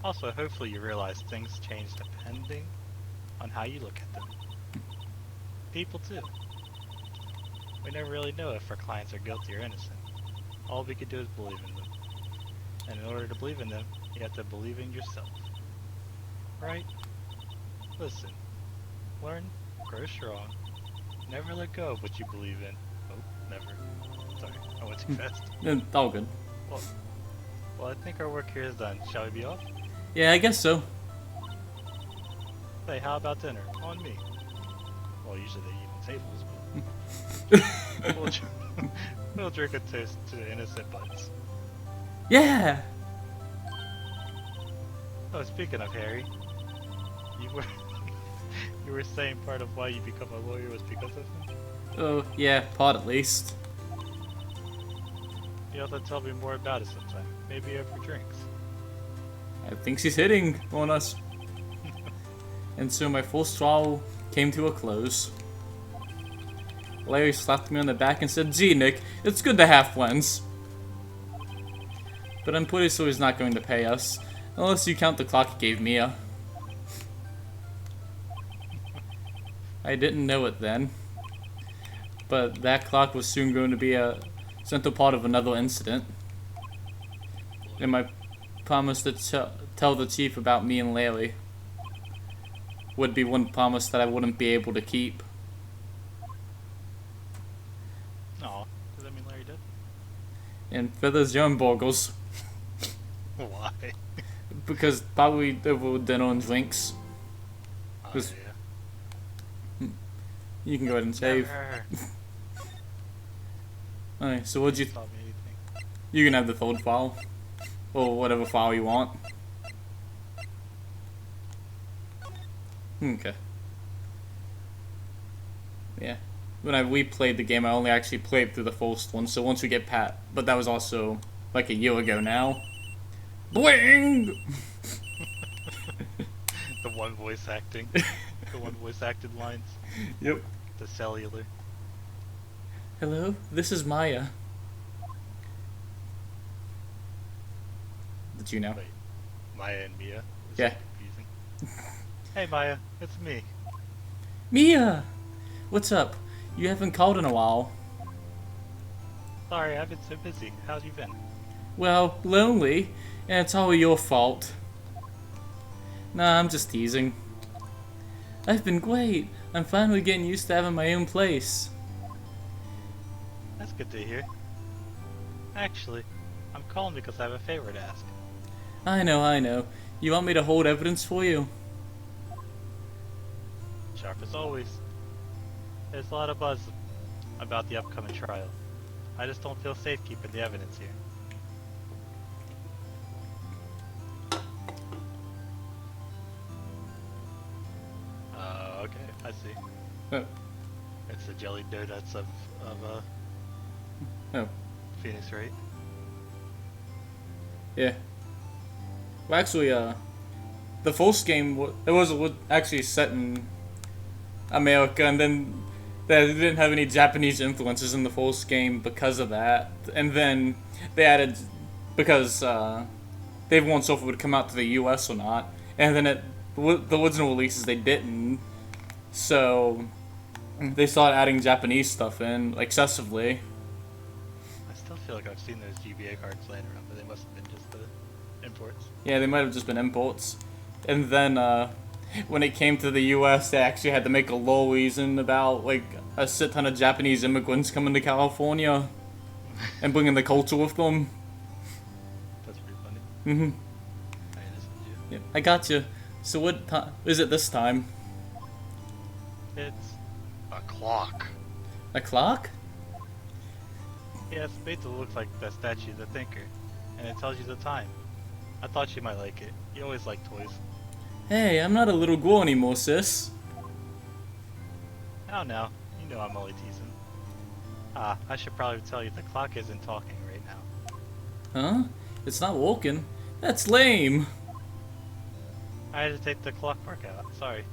Also, hopefully you realize things change depending on how you look at them. People too. We never really know if our clients are guilty or innocent. All we can do is believe in them. And in order to believe in them, you have to believe in yourself. Right? Listen. Learn, grow strong. Never let go of what you believe in. Oh, never. Sorry, I went too fast. All good. Well, I think our work here is done. Shall we be off? Yeah, I guess so. Hey, how about dinner? On me. Well, usually they eat on tables, but we'll drink a toast to the innocent buds. Yeah! Oh, speaking of Harry, you were you were saying part of why you become a lawyer was because of him? Oh, yeah, part at least. You have to tell me more about it sometime. Maybe over drinks. I think she's hitting on us. And so my first trial came to a close. Larry slapped me on the back and said, "Gee, Nick, it's good to have friends." But I'm pretty sure he's not going to pay us, unless you count the clock he gave Mia. I didn't know it then, but that clock was soon going to be a central part of another incident. And my promise to tell the chief about me and Larry would be one promise that I wouldn't be able to keep. Aw, does that mean Larry did? And feathers your burgers. Why? Because probably over dinner and drinks. Oh, 'Cause yeah. you can go ahead and save. Never. Alright, so what'd you... Taught me anything. You can have the fold file. Or whatever file you want. Okay. Yeah. When I replayed the game, I only actually played through the first one, so once we get Pat... But that was also like a year ago now. Bling! The one voice acting. The one voice acted lines. Yep. The cellular. Hello, this is Maya. Did you know? Wait, Maya and Mia? This Yeah. is confusing. Hey Maya, it's me. Mia! What's up? You haven't called in a while. Sorry, I've been so busy. How've you been? Well, lonely, and it's all your fault. Nah, I'm just teasing. I've been great. I'm finally getting used to having my own place. That's good to hear. Actually, I'm calling because I have a favor to ask. I know. You want me to hold evidence for you? Sharp as always. There's a lot of buzz about the upcoming trial. I just don't feel safe keeping the evidence here. Okay, I see. Oh. It's the jelly donuts of Oh. Phoenix, right? Yeah. Well, actually, the first game, it was actually set in America, and then they didn't have any Japanese influences in the first game because of that. And then they added, because they weren't sure if it would come out to the US or not. And then the original releases, they didn't. So they started adding Japanese stuff in excessively. I still feel like I've seen those GBA cards laying around, but they must have been just the imports. Yeah, they might have just been imports. And then, when it came to the US, they actually had to make a law reason about, like, a shit ton of Japanese immigrants coming to California and bringing the culture with them. That's pretty funny. Mm-hmm. I innocent you. Yeah, I gotcha. So what time is it this time? It's a clock. A clock? Yeah, it's made to look like the statue of the thinker, and it tells you the time. I thought you might like it. You always like toys. Hey, I'm not a little girl anymore, sis. Oh no, you know I'm only teasing. Ah, I should probably tell you the clock isn't talking right now. Huh? It's not walking. That's lame. I had to take the clockwork out, sorry.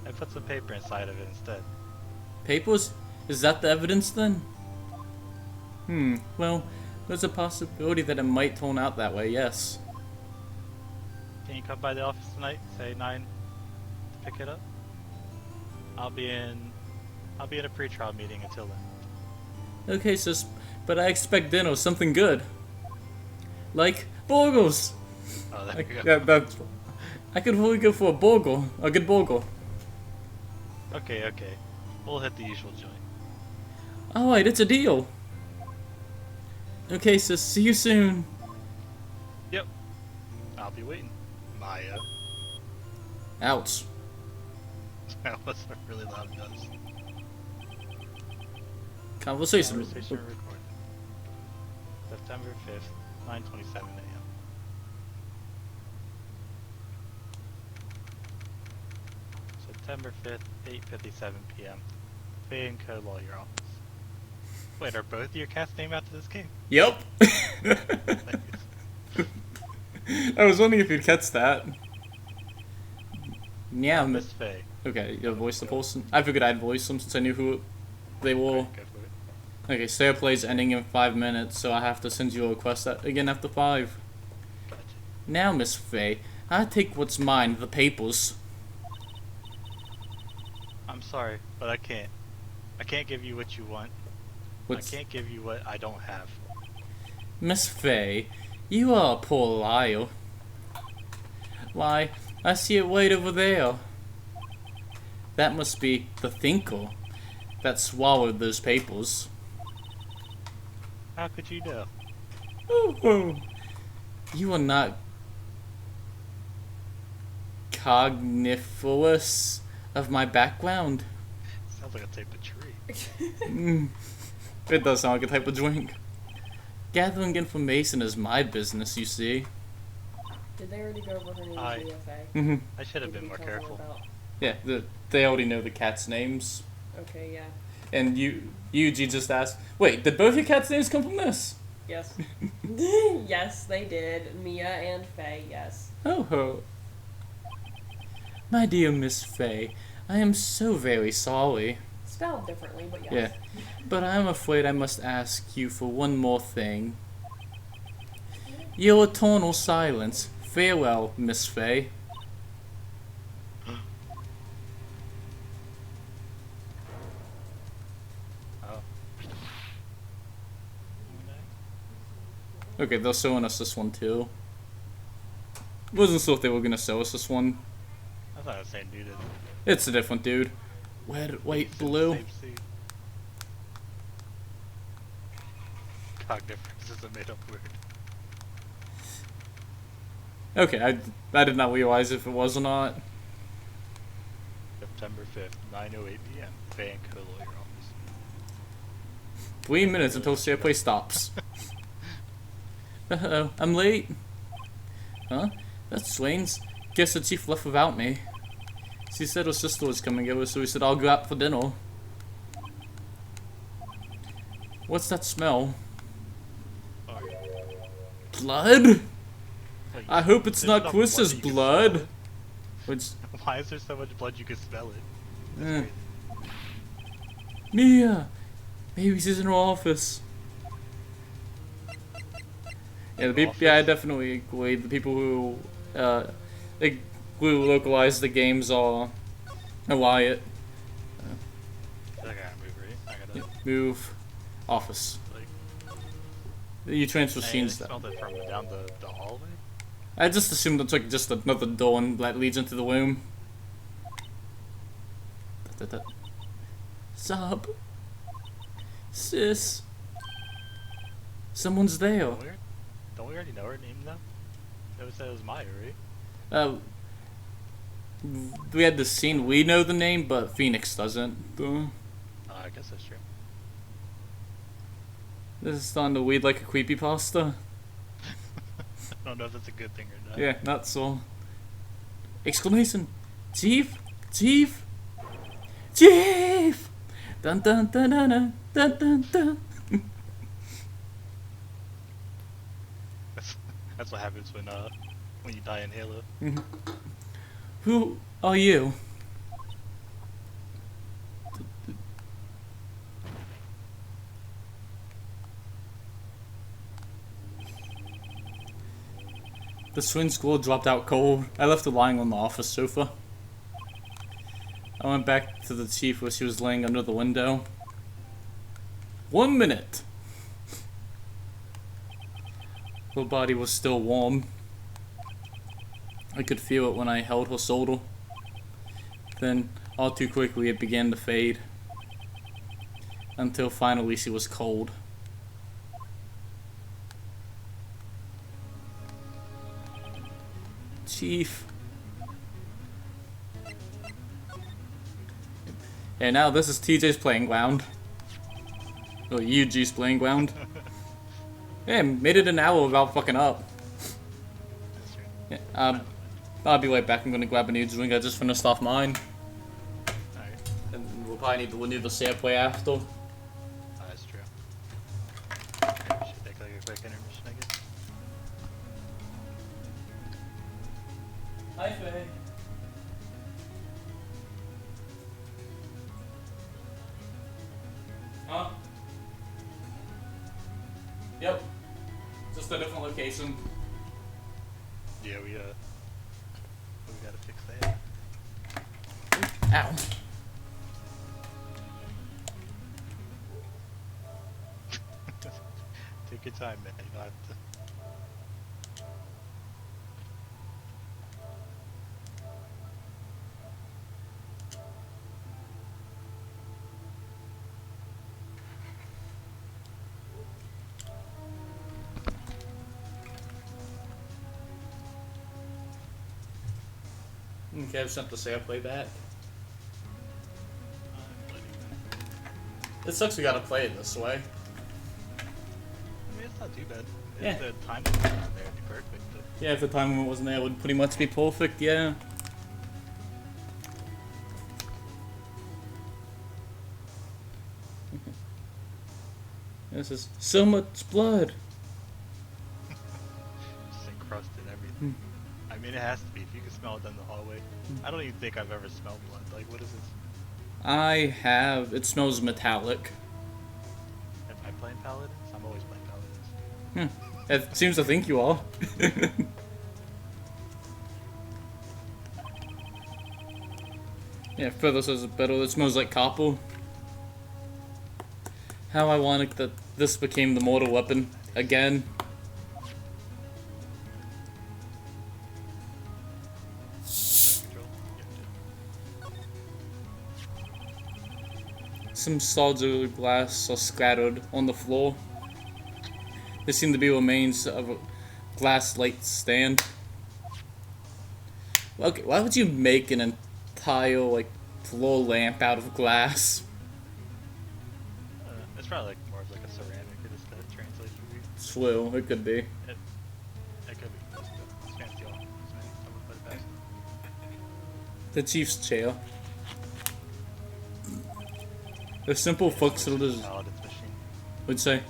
I put some paper inside of it instead. Papers? Is that the evidence then? Well, there's a possibility that it might turn out that way, yes. Can you come by the office tonight, say 9, to pick it up? I'll be in a pre-trial meeting until then. Okay, sis, but I expect dinner, something good. Like burgers! Oh, there you go. Yeah, that's... I could really go for a burger. A good burger. Okay. We'll hit the usual joint. Alright, it's a deal. Okay, sis, see you soon. Yep. I'll be waiting. Maya. Ouch. That was a really loud buzz. Conversation. Conversation recorded. September 5th, 9:27 a.m. September 5th, 8:57 p.m. Fay and Co. Lawyer Office. Wait, are both your cats named after this game? Yep. I was wondering if you'd catch that. Yeah, Miss Fay. okay, you voice the person. I figured I'd voice them since I knew who they were. Go for it. Okay, Stair plays ending in 5 minutes, so I have to send you a request again after 5. Gotcha. Now, Miss Fay, I take what's mine, the papers. I'm sorry, but I can't. I can't give you what you want. I can't give you what I don't have. Miss Fay, you are a poor liar. Why, I see it right over there. That must be the thinker that swallowed those papers. How could you know? Oh, you are not cogniferous of my background. Sounds like a type of tree. It does sound like a type of drink. Gathering information is my business, you see. Did they already go over her name I- in UFA? I should have been more careful. Yeah, they already know the cats' names. Okay, yeah. And Yuji just asked, wait, did both your cats' names come from this? Yes. Yes, they did. Mia and Faye, yes. Oh ho. My dear Miss Fay, I am so very sorry. Spelled differently, but yes. Yeah, but I'm afraid I must ask you for one more thing. Your eternal silence. Farewell, Miss Fay. Oh. Okay, they're showing us this one too. Wasn't sure if they were gonna show us this one. I thought it was the same dude. It's a different dude. Red, white, blue. Same suit. Cogniferous is a made-up word. Okay, I did not realize if it was or not. September 5th, 9:08 p.m. Fay and Co. Lawyer Office. 3 minutes until SharePlay stops. Uh-oh, I'm late. Huh? That's strange. Guess the chief left without me. She said her sister was coming over, so we said I'll go out for dinner. What's that smell? Sorry. Blood? Wait, I hope it's there's not enough Chris's that you can blood. smell Which, it. Why is there so much blood you can smell it? eh. That's Mia! Maybe she's in her office. Yeah, I definitely agree. The people who who localize the games are Wyatt. I gotta move, right? I gotta, Move. Office. like... You transfer Hey, I scenes. smelled it from down the hallway? I just assumed it's like just another door that leads into the room. Sup? Sis? Someone's there. Don't we already know her name though? That said it was Maya, right? We had the scene, we know the name, but Phoenix doesn't. I I guess that's true. This is starting to read like a creepypasta. I don't know if that's a good thing or not. Yeah, that's all. Exclamation! Chief! Chief! Chief! Dun dun dun dun dun dun dun dun. That's what happens when you die in Halo. Who are you? The swing school dropped out cold. I left her lying on the office sofa. I went back to the chief where she was laying under the window. 1 minute! Her body was still warm. I could feel it when I held her shoulder. Then, all too quickly, it began to fade. Until finally she was cold. Chief. And now this is TJ's playing ground. Or Yuji's playing ground. Yeah, made it an hour without fucking up. Yeah, I'll be right back. I'm gonna grab a new drink. I just finished off mine. Alright. And we'll probably need to renew the share play after. Oh, that's true. We should take like a quick intermission, I guess. Hi, Faye. Huh? Yep. Just a different location. Yeah, we gotta fix that. Ow. Take your time, man. You don't have to. Okay, I've sent the share play back. It sucks we gotta play it this way. I mean, it's not too bad. Yeah. If the time wasn't there, it'd be perfect. But Yeah, if the time limit wasn't there, it would pretty much be perfect, yeah. This is so much blood. just encrusted everything. I mean, it has to be. If you can smell it down the hallway. I don't even think I've ever smelled blood. Like, what is this? I have. It smells metallic. Am I playing Paladins? I'm always playing Paladins. It seems to think you are. Yeah, further says it better. It smells like copper. How ironic that this became the mortal weapon again. Control? Some shards of glass are scattered on the floor. There seem to be remains of a glass light stand. Okay, why would you make an entire, like, floor lamp out of glass? It's probably like more of like a ceramic. It is the translation weird. True, it could be. It could be. It's fancy all. Someone put it back. The chief's chair. The simple functional design. Paladins machine. Would say.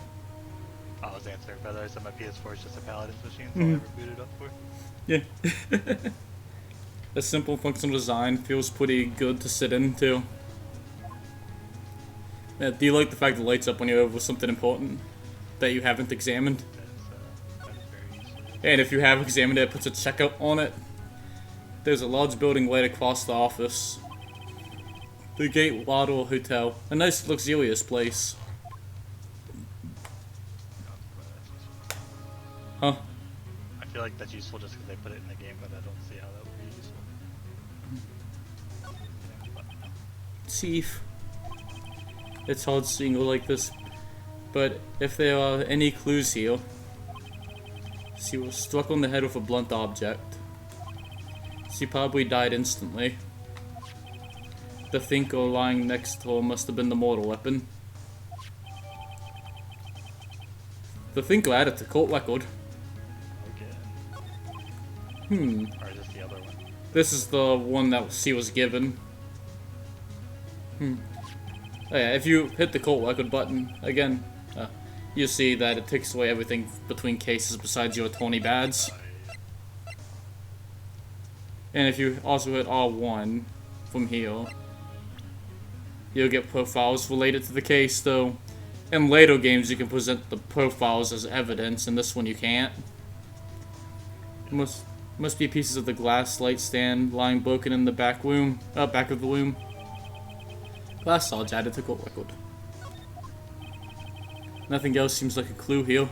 I was answering, by the way, so my PS4 is just a Paladins machine, so I ever booted up for. Yeah. The simple functional design feels pretty good to sit into. Yeah, do you like the fact it lights up when you're over something important that you haven't examined? That is very useful. And if you have examined it, it puts a checkout on it. There's a large building right across the office. The Gate Waddle Hotel. A nice, luxurious place. Huh? I feel like that's useful just because they put it in the game, but I don't see how that would be useful. Chief. It's hard seeing her like this, but if there are any clues here, she was struck on the head with a blunt object. She probably died instantly. The thinker lying next to her must have been the mortal weapon. The thinker added to court record. Okay. Or is this the other one? This is the one that she was given. Oh yeah, if you hit the court record button again, you see that it takes away everything between cases besides your 20 bads. And if you also hit R1 from here, you'll get profiles related to the case, though. In later games, you can present the profiles as evidence, and this one you can't. Must be pieces of the glass light stand lying broken in the back of the room. Glass shards added to court record. Nothing else seems like a clue here.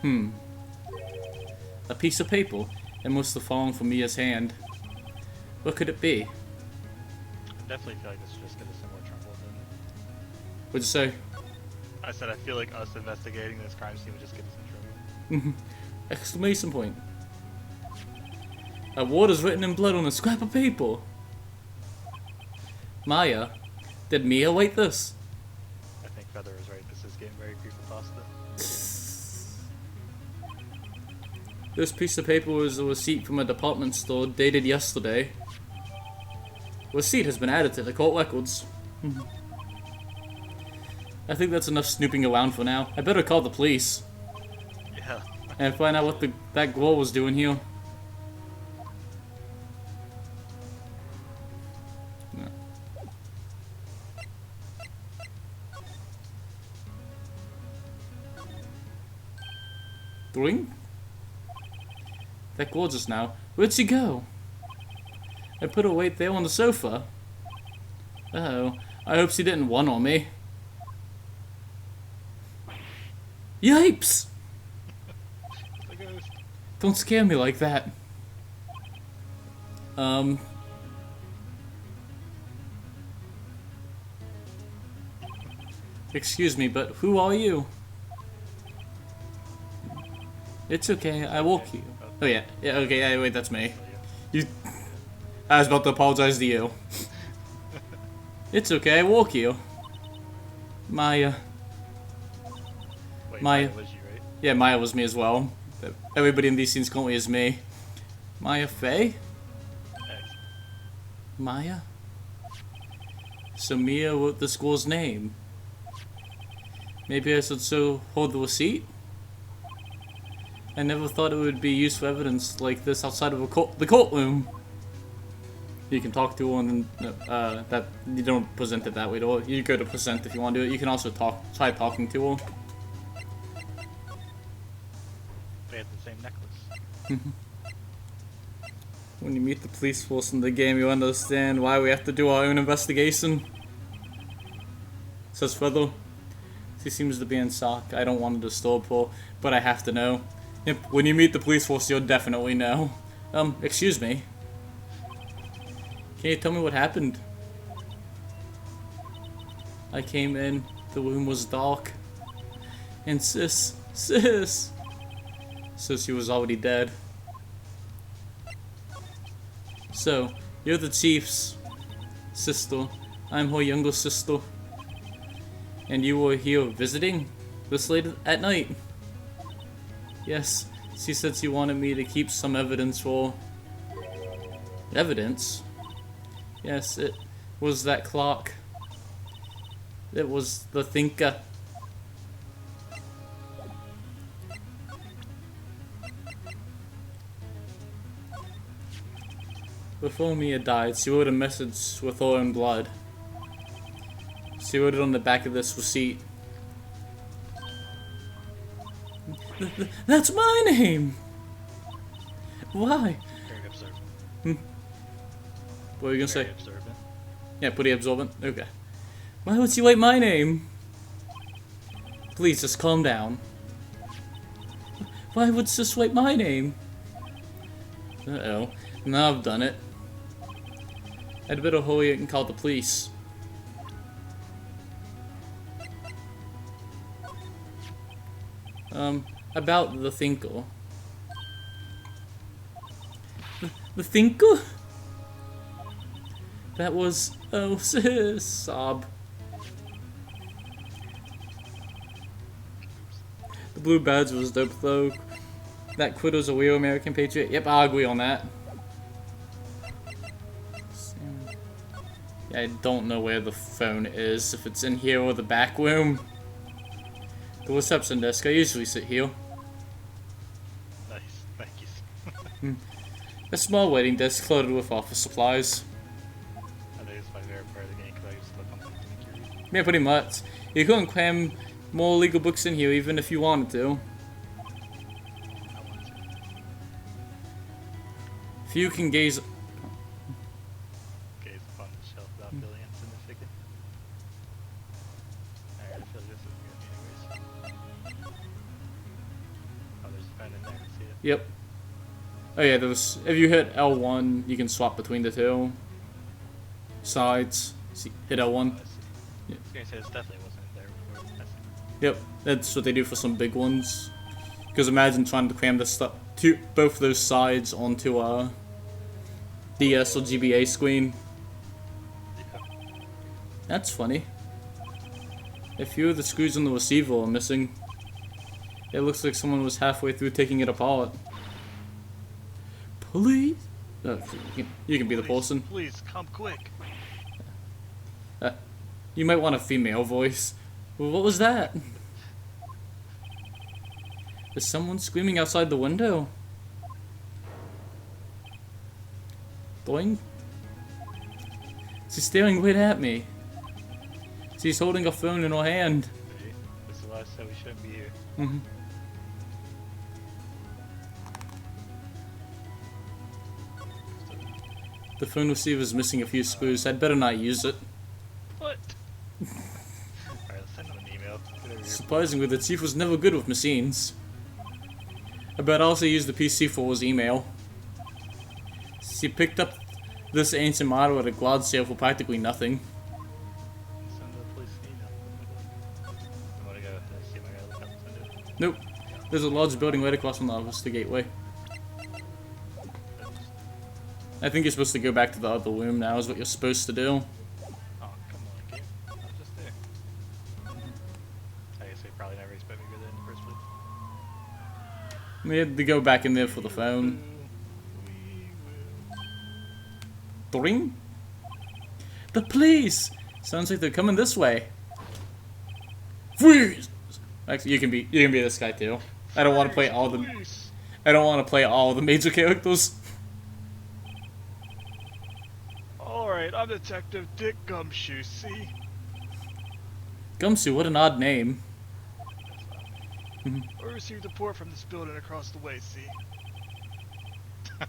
A piece of paper. It must have fallen from Mia's hand. What could it be? I definitely feel like this should just get us in more trouble than... What'd you say? I said I feel like us investigating this crime scene would just get us in trouble. Exclamation point. A word is written in blood on a scrap of paper. Maya, did Mia write this? I think Feather is right. This is getting very creepypasta. This piece of paper was a receipt from a department store dated yesterday. Receipt has been added to the court records. I think that's enough snooping around for now. I better call the police. Yeah. And find out what that girl was doing here. No. Doing? That girl just now. Where'd she go? I put her right there on the sofa. Uh-oh. I hope she didn't run on me. Yipes! The ghost. Don't scare me like that. Excuse me, but who are you? It's okay, I woke you. Oh yeah, okay, yeah, wait, that's me. You... I was about to apologize to you. It's okay, I woke you. Maya. Wait, Maya. was you, right? Yeah, Maya was me as well. Everybody in these scenes currently is me. Maya Faye? X. Maya? So Mia wrote the school's name. Maybe I should so hold the receipt? I never thought it would be used for evidence like this outside of the courtroom. You can talk to one, and that you don't present it that way. Though you go to present if you want to do it. You can also try talking to her. They had the same necklace. When you meet the police force in the game, you understand why we have to do our own investigation. Says Feather. She seems to be in shock. I don't want to disturb her, but I have to know. Yep, when you meet the police force, you'll definitely know. Excuse me. Can you tell me what happened? I came in, the room was dark. And sis, so she was already dead. So, you're the chief's sister. I'm her younger sister. And you were here visiting this late at night? Yes, she said she wanted me to keep some evidence for... Evidence? Yes, it was that clock. It was the thinker. Before Mia died, she wrote a message with her own blood. She wrote it on the back of this receipt. That's my name! Why? Very observant. What were you gonna Very say? observant. Yeah, pretty absorbent. Okay. Why would she write my name? Please, just calm down. Why would she just write my name? Uh-oh. Now I've done it. I'd better hurry and call the police. About the thinker. The thinker? That was... Oh, sis. Sob. The blue badge was dope, though. That Quito's a real American patriot. Yep, I agree on that. Yeah, I don't know where the phone is. If it's in here or the back room. The reception desk. I usually sit here. Nice, thank you. A small waiting desk loaded with office supplies. I think it's my favorite part of the game because I just look on my computer. Yeah, pretty much. You couldn't cram more legal books in here even if you wanted to. If you can gaze... Gaze upon the shelf without feeling insignificant. Alright, I feel like this is good anyways. Oh, there's a pen in there, see it? Yep. Oh yeah, there's... If you hit L1, you can swap between the two sides. See, hit L1. I see. Yeah. I was gonna say this definitely wasn't there before. I see. Yep, that's what they do for some big ones. Because imagine trying to cram this stuff, both those sides onto a DS or GBA screen. Yeah. That's funny. A few of the screws on the receiver are missing. It looks like someone was halfway through taking it apart. Please? You can be the person. Please, come quick. You might want a female voice. Well, what was that? Is someone screaming outside the window? Boing. She's staring right at me. She's holding a phone in her hand. See? This is why I said we shouldn't be here. Mm-hmm. The phone receiver is missing a few screws. I'd better not use it. What? Alright, let's send him an email. Get over here. Surprisingly, the chief was never good with machines. I bet also used the PC for his email. She picked up this ancient model at a garage sale for practically nothing. Send the police an email. I wanna go see if I gotta look up and send it. Nope. There's a large building right across from the office, the gateway. I think you're supposed to go back to the other room now, is what you're supposed to do. Oh, come on, game. I was just there. I guess they probably never expect me to go there in the first place. We had to go back in there for the phone. We will. Dring? The police! Sounds like they're coming this way. Freeze! Actually, you can be this guy too. I don't want to play all the Police. I don't want to play all the major characters. Alright, I'm Detective Dick Gumshoe, see? Gumshoe, what an odd name. I received a report from this building across the way, see?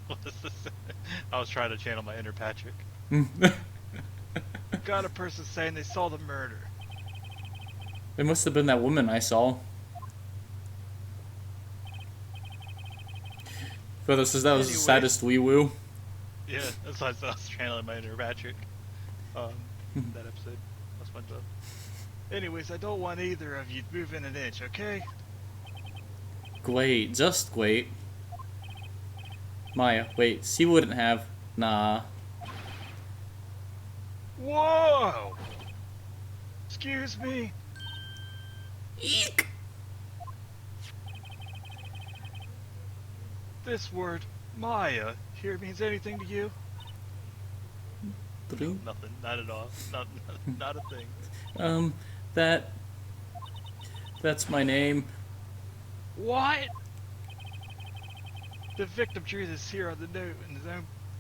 What is this? I was trying to channel my inner Patrick. Got a person saying they saw the murder. It must have been that woman I saw. Brother says that was the Anyway. saddest wee woo. Yeah, that's why I was channeling my inner Patrick. That episode. That's my job. Anyways, I don't want either of you to move in an inch, okay? Great, just great. Maya, wait, she wouldn't have. Nah. Whoa! Excuse me? Eek! This word, Maya, here means anything to you? Dring? Nothing, not at all. Not a thing. That's my name. What? The victim drew this here on the note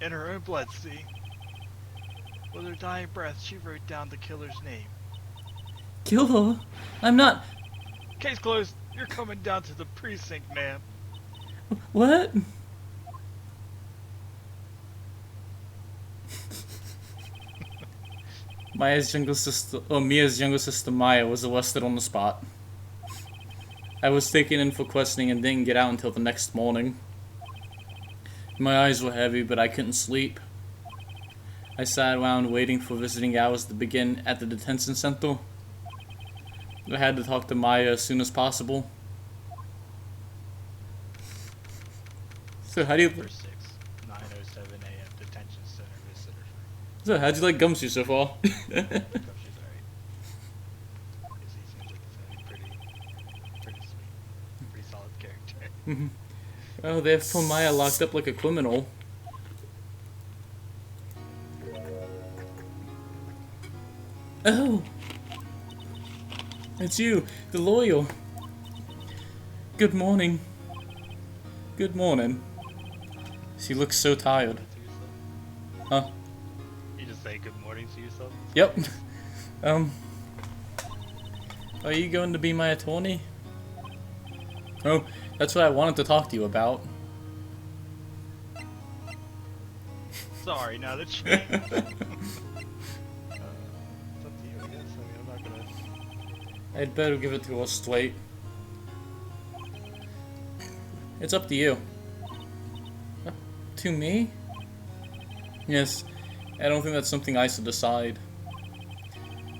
in her own blood, see? With her dying breath, she wrote down the killer's name. Kill her? I'm not. Case closed. You're coming down to the precinct, ma'am. What? Mia's younger sister Maya was arrested on the spot. I was taken in for questioning and didn't get out until the next morning. My eyes were heavy, but I couldn't sleep. I sat around waiting for visiting hours to begin at the detention center. I had to talk to Maya as soon as possible. So how do you... Number 6, 9:07 a.m. Detention Center visitor. So, how'd you like Gumshoe so far? Gumshoe's alright. He seems like he's gonna be pretty sweet. Pretty solid character. Oh, they have poor Maya locked up like a criminal. Oh! It's you, the lawyer. Good morning. Good morning. She looks so tired. Huh? You just say good morning to yourself? Yep. Are you going to be my attorney? Oh, that's what I wanted to talk to you about. Sorry, now that you... it's up to you, I guess. I mean, I'm not gonna... I'd better give it to us straight. It's up to you. To me? Yes. I don't think that's something I should decide.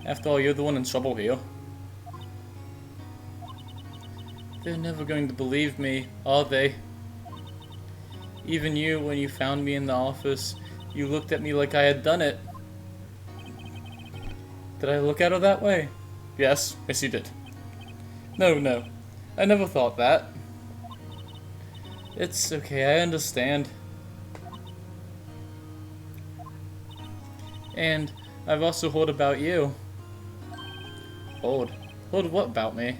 After all, you're the one in trouble here. They're never going to believe me, are they? Even you, when you found me in the office, you looked at me like I had done it. Did I look at her that way? Yes, you did. No. I never thought that. It's okay, I understand. And I've also heard about you. Heard what about me?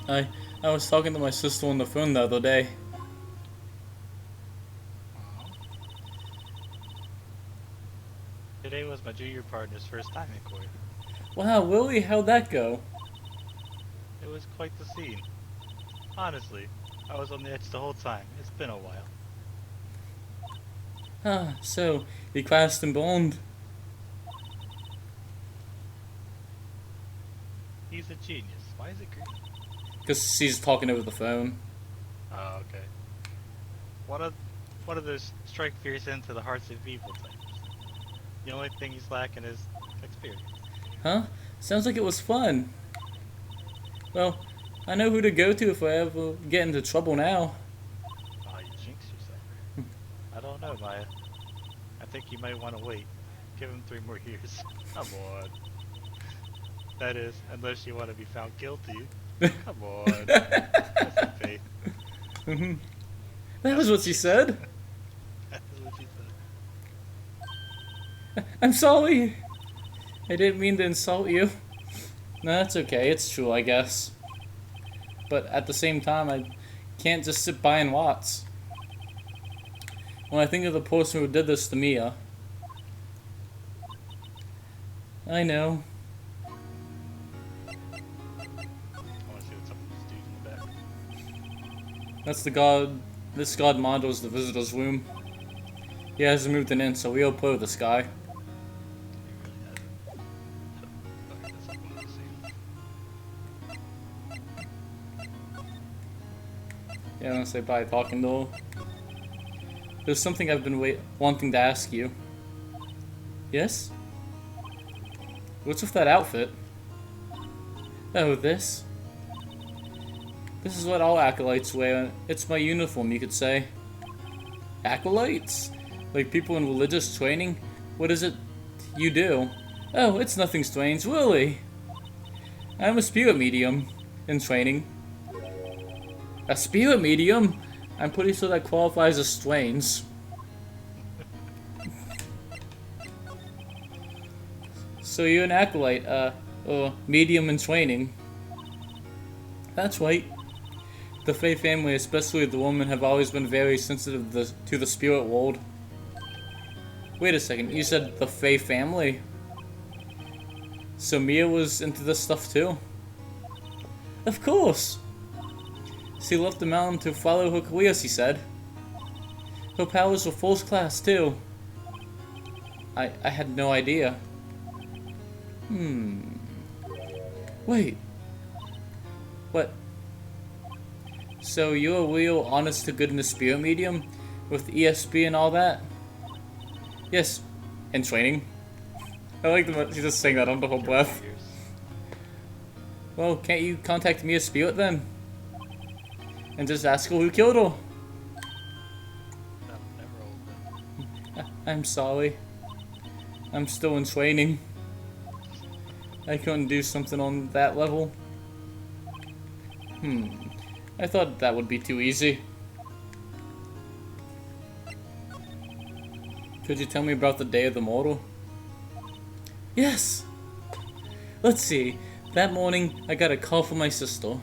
I was talking to my sister on the phone the other day. Today was my junior partner's first time in court. Wow, Willie, how'd that go? It was quite the scene. Honestly, I was on the edge the whole time. It's been a while. Ah, so, you crashed and burned. He's a genius. Why is it green? Because she's talking over the phone. Oh, okay. One of those strike fears into the hearts of evil types. The only thing he's lacking is experience. Huh? Sounds like it was fun. Well, I know who to go to if I ever get into trouble now. Oh, you jinx yourself. I don't know, Maya. I think you might want to wait. Give him 3 more years. Come on. That is, unless you want to be found guilty. Come on. Have some faith. That was what she said. That's what she said. I'm sorry. I didn't mean to insult you. No, that's okay. It's true, I guess. But at the same time, I can't just sit by and watch. When I think of the person who did this to Mia, I know. I want to see what's up with this dude in the back. That's the god. This god models the visitor's room. He hasn't moved in, so we all play with this guy. He really hasn't. Okay, that's not one of the same. Yeah, I'm gonna say bye talking to her. There's something I've been wanting to ask you. Yes? What's with that outfit? Oh, this? This is what all acolytes wear. It's my uniform, you could say. Acolytes? Like people in religious training? What is it you do? Oh, it's nothing strange, really. I'm a spirit medium in training. A spirit medium? I'm pretty sure that qualifies as strange. So you're an acolyte, or medium in training. That's right. The Fae family, especially the women, have always been very sensitive to the spirit world. Wait a second, you said the Fae family? So Mia was into this stuff too? Of course! She left the mountain to follow her career, she said. Her powers were first class too. I had no idea. Wait. What? So you're a real honest to goodness spirit medium? With ESP and all that? Yes. In training. I like that she's just saying that under her breath. Well, can't you contact me as spirit then? And just ask her who killed her? Never old. I'm sorry. I'm still in training. I couldn't do something on that level. I thought that would be too easy. Could you tell me about the day of the mortal? Yes! Let's see. That morning, I got a call from my sister.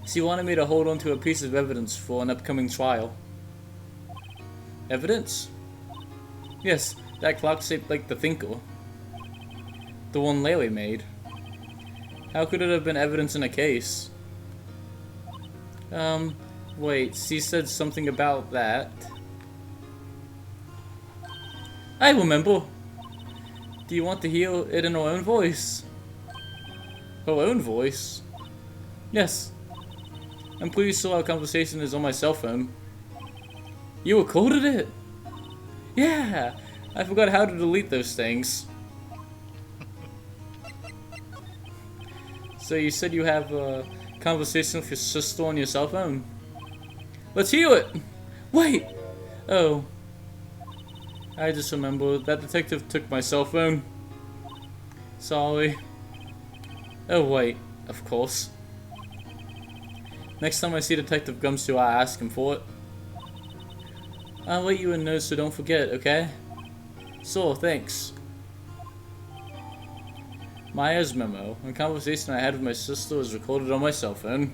She wanted me to hold on to a piece of evidence for an upcoming trial. Evidence? Yes, that clock shaped like the Thinker. The one Larry made. How could it have been evidence in a case? Wait, she said something about that. I remember! Do you want to hear it in her own voice? Her own voice? Yes. I'm pretty sure our conversation is on my cell phone. You recorded it? Yeah! I forgot how to delete those things. So you said you have a conversation with your sister on your cell phone? Let's hear it! Wait! Oh. I just remembered that detective took my cell phone. Sorry. Oh wait, of course. Next time I see Detective Gumshoe, I'll ask him for it. I'll let you know so don't forget, okay? So, thanks. Maya's memo. A conversation I had with my sister was recorded on my cell phone.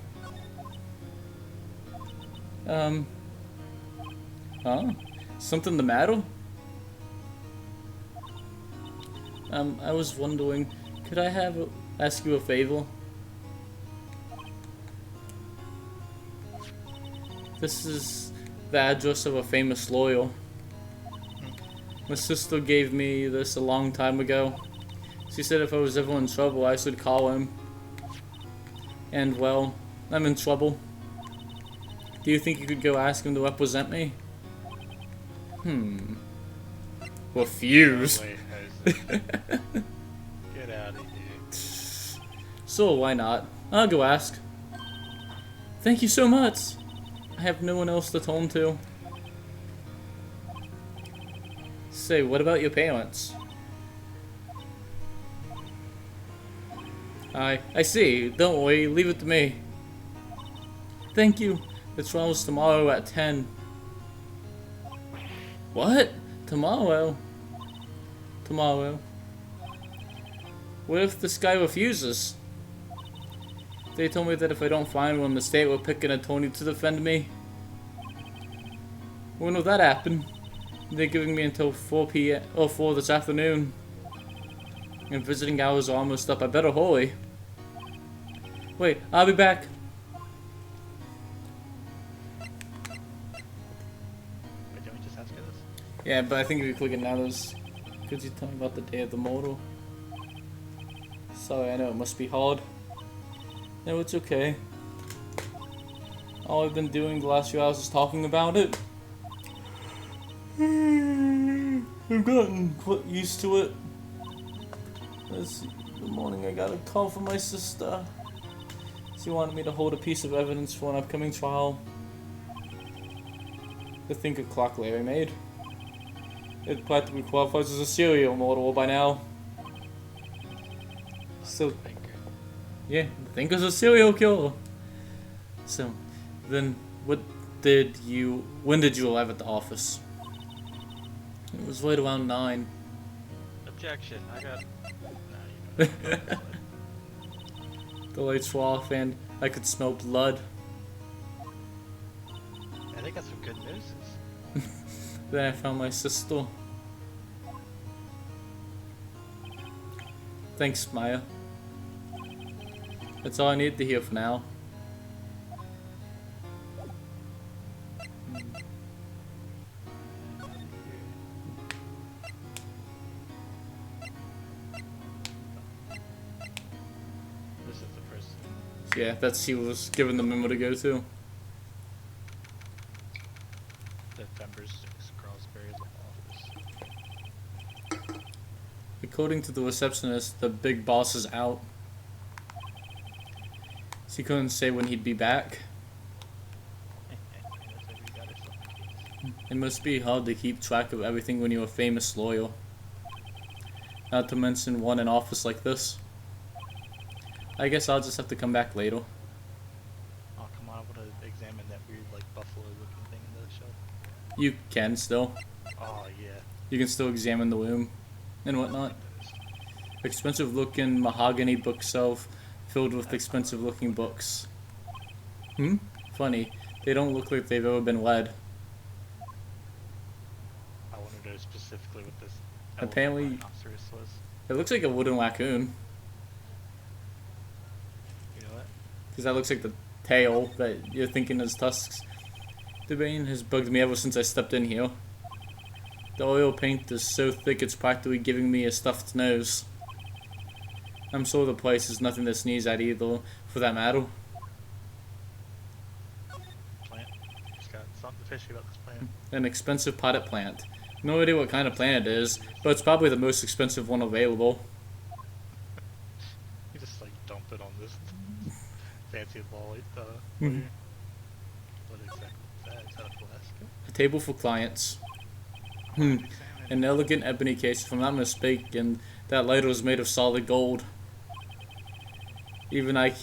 Huh? Something the matter? I was wondering, could I ask you a favor? This is the address of a famous lawyer. My sister gave me this a long time ago. She said if I was ever in trouble, I should call him. And, well, I'm in trouble. Do you think you could go ask him to represent me? Refuse. Wait, Jose. Get out of here. So, why not? I'll go ask. Thank you so much. I have no one else to turn to. Say, what about your parents? I see. Don't worry. Leave it to me. Thank you. The trial's tomorrow at 10. What? Tomorrow? Tomorrow. What if this guy refuses? They told me that if I don't find one, the state will pick an attorney to defend me. When will that happen? They're giving me until 4 p.m. or 4 this afternoon. And visiting hours are almost up. I better hurry. Wait, I'll be back. Wait, didn't we just ask her this? Yeah, but I think if you click it now, there's... Could you tell me about the day of the mortal? Sorry, I know it must be hard. No, it's okay. All I've been doing the last few hours is talking about it. I've gotten quite used to it. Let's see. In the morning I got a call from my sister. She wanted me to hold a piece of evidence for an upcoming trial. The Thinker clock Larry made. It practically qualifies as a serial mortal by now. So, yeah, the Thinker's a serial killer. So, then, when did you arrive at the office? It was right around 9. Objection. I got... Nah, you know. The lights were off and I could smell blood. I think that's some good news. Then I found my sister. Thanks, Maya. That's all I need to hear for now. This is the first. Yeah, that's he was given the memo to go to. November 6th, Carlsberry's office. According to the receptionist, the big boss is out. She couldn't say when he'd be back. It must be hard to keep track of everything when you're a famous lawyer. Not to mention one in office like this. I guess I'll just have to come back later. Oh, come on, I want to examine that weird, like, buffalo-looking thing in the shelf. You can still. Oh, yeah. You can still examine the room and whatnot. Expensive looking mahogany bookshelf filled with expensive looking books. Funny. They don't look like they've ever been read. I want to know specifically what this Apparently- rhinoceros was. It looks like a wooden raccoon. You know what? Because that looks like the tail that you're thinking is tusks. The rain has bugged me ever since I stepped in here. The oil paint is so thick it's practically giving me a stuffed nose. I'm sure the place is nothing to sneeze at either, for that matter. Plant. Just got something fishy about this plant. An expensive potted plant. No idea what kind of plant it is, but it's probably the most expensive one available. You just like dump it on this fancy lolly. Mhm. What exactly is that? Is that a flask? A table for clients. Examine. An elegant ebony case, if I'm not mistaken, that lighter is made of solid gold. Even I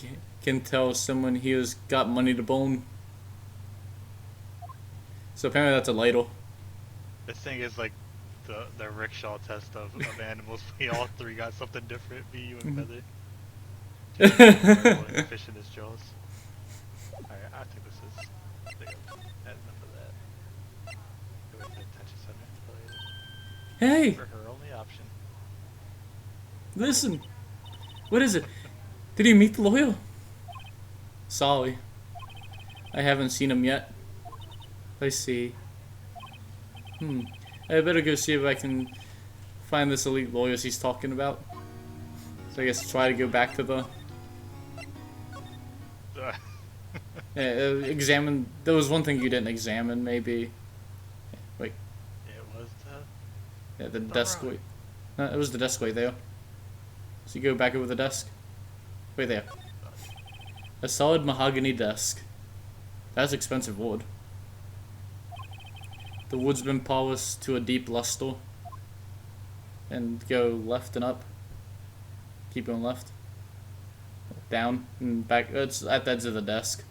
can tell someone here's got money to bone. So apparently that's a ladle. This thing is like the rickshaw test of animals. We all three got something different. Me, you, and Feather. Fish in his jaws. Alright, I think this is. I think I've had enough of that. Go ahead and attach it center. Hey, For her only option. listen. What is it? Did you meet the lawyer? Sorry. I haven't seen him yet. I see. I better go see if I can find this elite lawyer he's talking about. So I guess try to go back to the... examine... There was one thing you didn't examine, maybe. Wait. It was Yeah, the desk right. wait. No, it was the desk right there. So you go back over the desk. Wait there. A solid mahogany desk. That's expensive wood. The wood's been polished to a deep luster. And go left and up. Keep going left. Down and back. It's at the edge of the desk.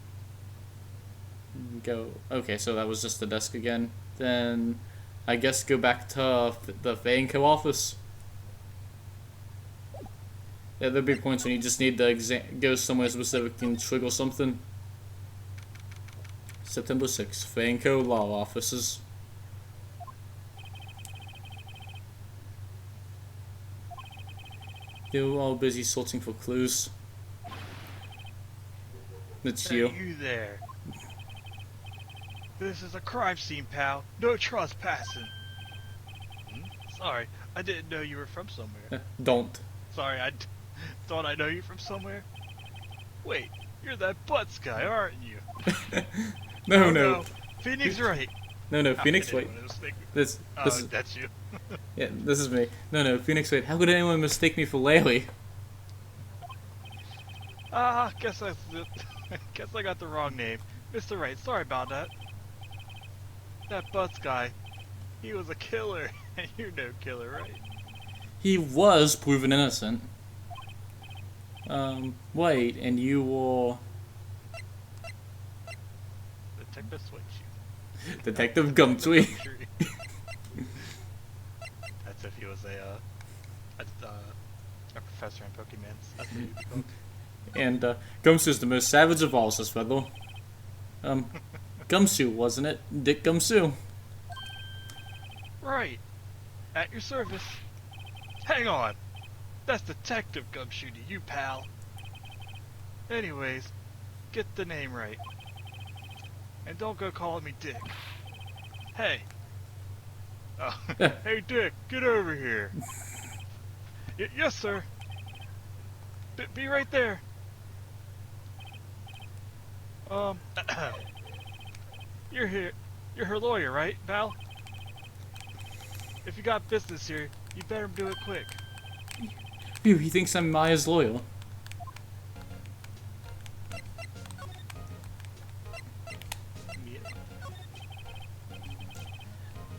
Go. Okay, so that was just the desk again. Then I guess go back to the Fanco office. Yeah, there'll be points when you just need to go somewhere specific and trigger something. September 6th, Fanco Law Offices. You're all busy sorting for clues. It's Hey, you. you there. This is a crime scene, pal. No trespassing. Sorry, I didn't know you were from somewhere. Don't. Sorry, thought I know you from somewhere. Wait, you're that Butts guy, aren't you? No, Oh, no. Phoenix right. No, How Phoenix, could wait. anyone mistake me? This Oh, is, that's you. yeah, this is me. No, Phoenix, wait. How could anyone mistake me for Larry? Guess guess I got the wrong name. Mr. Wright, sorry about that. That Butts guy, he was a killer. You're no killer, right? He was proven innocent. Wait, and you were... Detective Switch. Detective Gumtree. That's if he was a professor in Pokemon. That's what you'd be called. And, Gumsoo's the most savage of all, says Feather. Gumsoo, wasn't it? Dick Gumsoo. Right. At your service. Hang on. That's Detective Gumshoe to you, pal. Anyways, get the name right. And don't go calling me Dick. Hey. Oh, hey, Dick, get over here. Yes, sir. Be right there. You're here. You're her lawyer, right, pal? If you got business here, you better do it quick. Phew, he thinks I'm Maya's lawyer.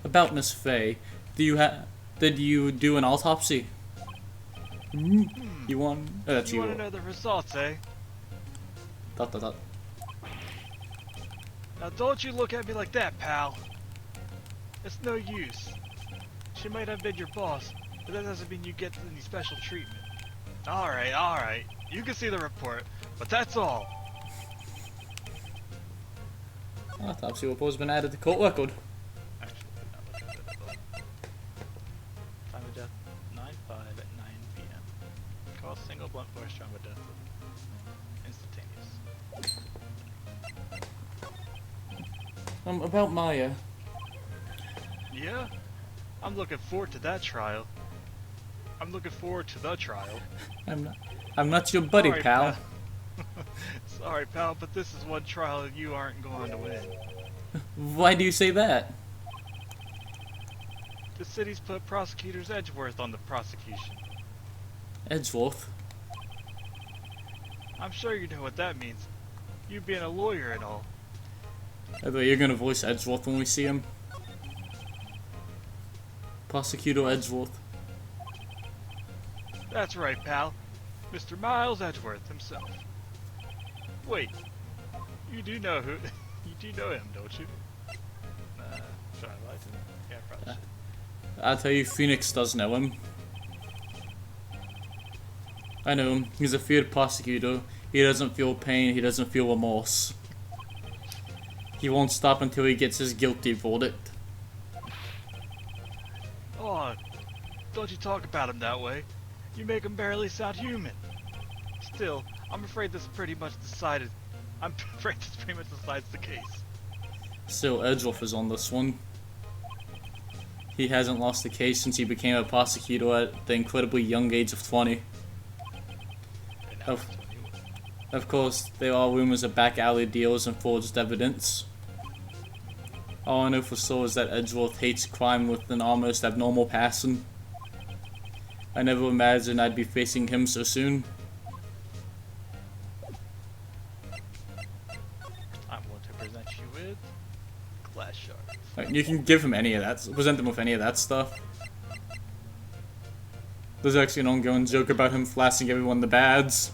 About Miss Faye, did you do an autopsy? You want? Oh, that's You you. want to know the results, eh? Dot, dot, dot. Now don't you look at me like that, pal. It's no use. She might have been your boss, but that doesn't mean you get any special treatment. Alright. You can see the report, but that's all. Autopsy report has been added to court record. Actually, not look at it at all. Time of death, 9/5 at 9 p.m. Cause single blunt force trauma death. Instantaneous. About Maya. Yeah? I'm looking forward to that trial. I'm looking forward to the trial. I'm not your buddy, Sorry, pal. Sorry, pal, but this is one trial you aren't going to win. Why do you say that? The city's put prosecutors Edgeworth on the prosecution. Edgeworth. I'm sure you know what that means. You being a lawyer and all. I thought you're gonna voice Edgeworth when we see him. Prosecutor Edgeworth. That's right, pal. Mr. Miles Edgeworth himself. Wait, you do know who? You do know him, don't you? Should I lie to him? Yeah, probably should. I'll tell you, Phoenix does know him. I know him. He's a feared prosecutor. He doesn't feel pain. He doesn't feel remorse. He won't stop until he gets his guilty verdict. Oh, don't you talk about him that way. You make him barely sound human. Still, I'm afraid this pretty much decided. I'm afraid this pretty much decides the case. Still, Edgeworth is on this one. He hasn't lost the case since he became a prosecutor at the incredibly young age of 20. And now Of- it's 21. Of course, there are rumors of back alley deals and forged evidence. All I know for sure is that Edgeworth hates crime with an almost abnormal passion. I never imagined I'd be facing him so soon. I'm going to present you with glass shards. Like, you can give him any of that, present him with any of that stuff. There's actually an ongoing joke about him flashing everyone the bads.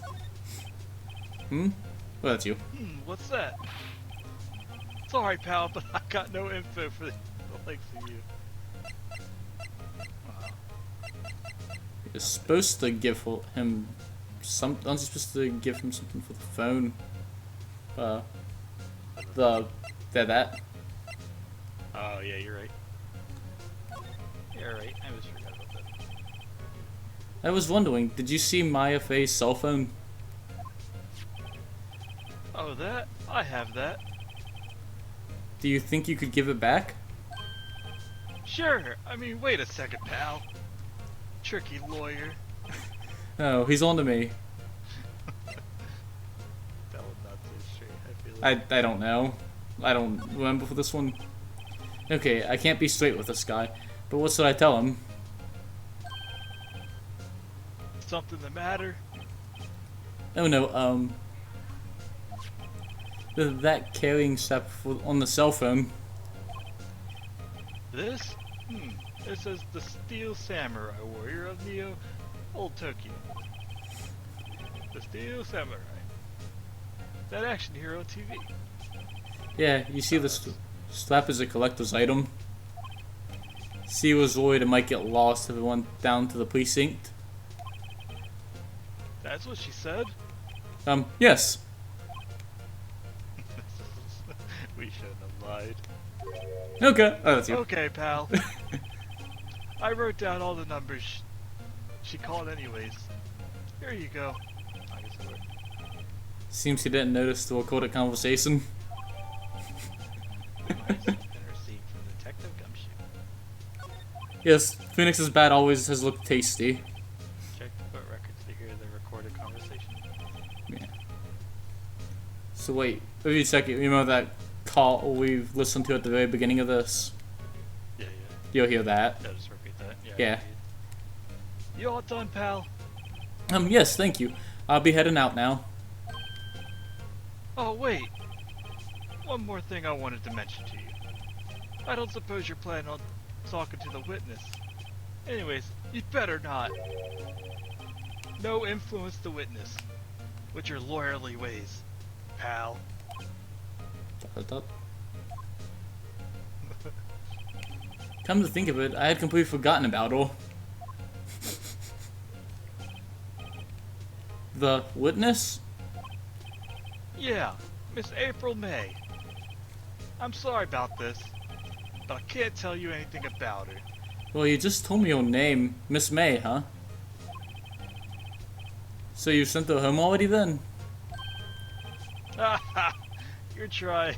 Well, that's you. What's that? Sorry, pal, but I got no info for the likes of you. Wow. You're supposed to give him some. Aren't you supposed to give him something for the phone? That. Oh, yeah, you're right. You're right. I just forgot about that. I was wondering, did you see Maya Faye's cell phone? Oh, that? I have that. Do you think you could give it back? Sure. I mean, wait a second, pal. Tricky lawyer. Oh, he's on to me. That would not do straight. I feel like. I don't know. I don't remember for this one. Okay, I can't be straight with this guy. But what should I tell him? Something the matter? Oh no, that carrying strap on the cell phone. This? It says the Steel Samurai Warrior of Neo, Old Tokyo. The Steel Samurai. That action hero on TV. Yeah, you see the strap is a collector's item. She was worried it might get lost if it went down to the precinct. That's what she said? Yes. We shouldn't have lied. Okay. Oh, that's you. Okay, pal. I wrote down all the numbers she called anyways. Here you go. I guess I would. Seems he didn't notice the recorded conversation. Nice. And received from Detective Gumshoe. Yes, Phoenix's bat always has looked tasty. Check the court records to hear the recorded conversation. Yeah. So wait, if you check it, you remember that call we've listened to at the very beginning of this? Yeah. You'll hear that. Yeah, just repeat that. Yeah. You all done, pal? Yes, thank you. I'll be heading out now. Oh, wait. One more thing I wanted to mention to you. I don't suppose you're planning on talking to the witness. Anyways, you'd better not. No influence the witness with your lawyerly ways, pal. Come to think of it, I had completely forgotten about her. The witness? Yeah, Miss April May. I'm sorry about this, but I can't tell you anything about her. Well, you just told me your name. Miss May, huh? So you sent her home already then? You're trying.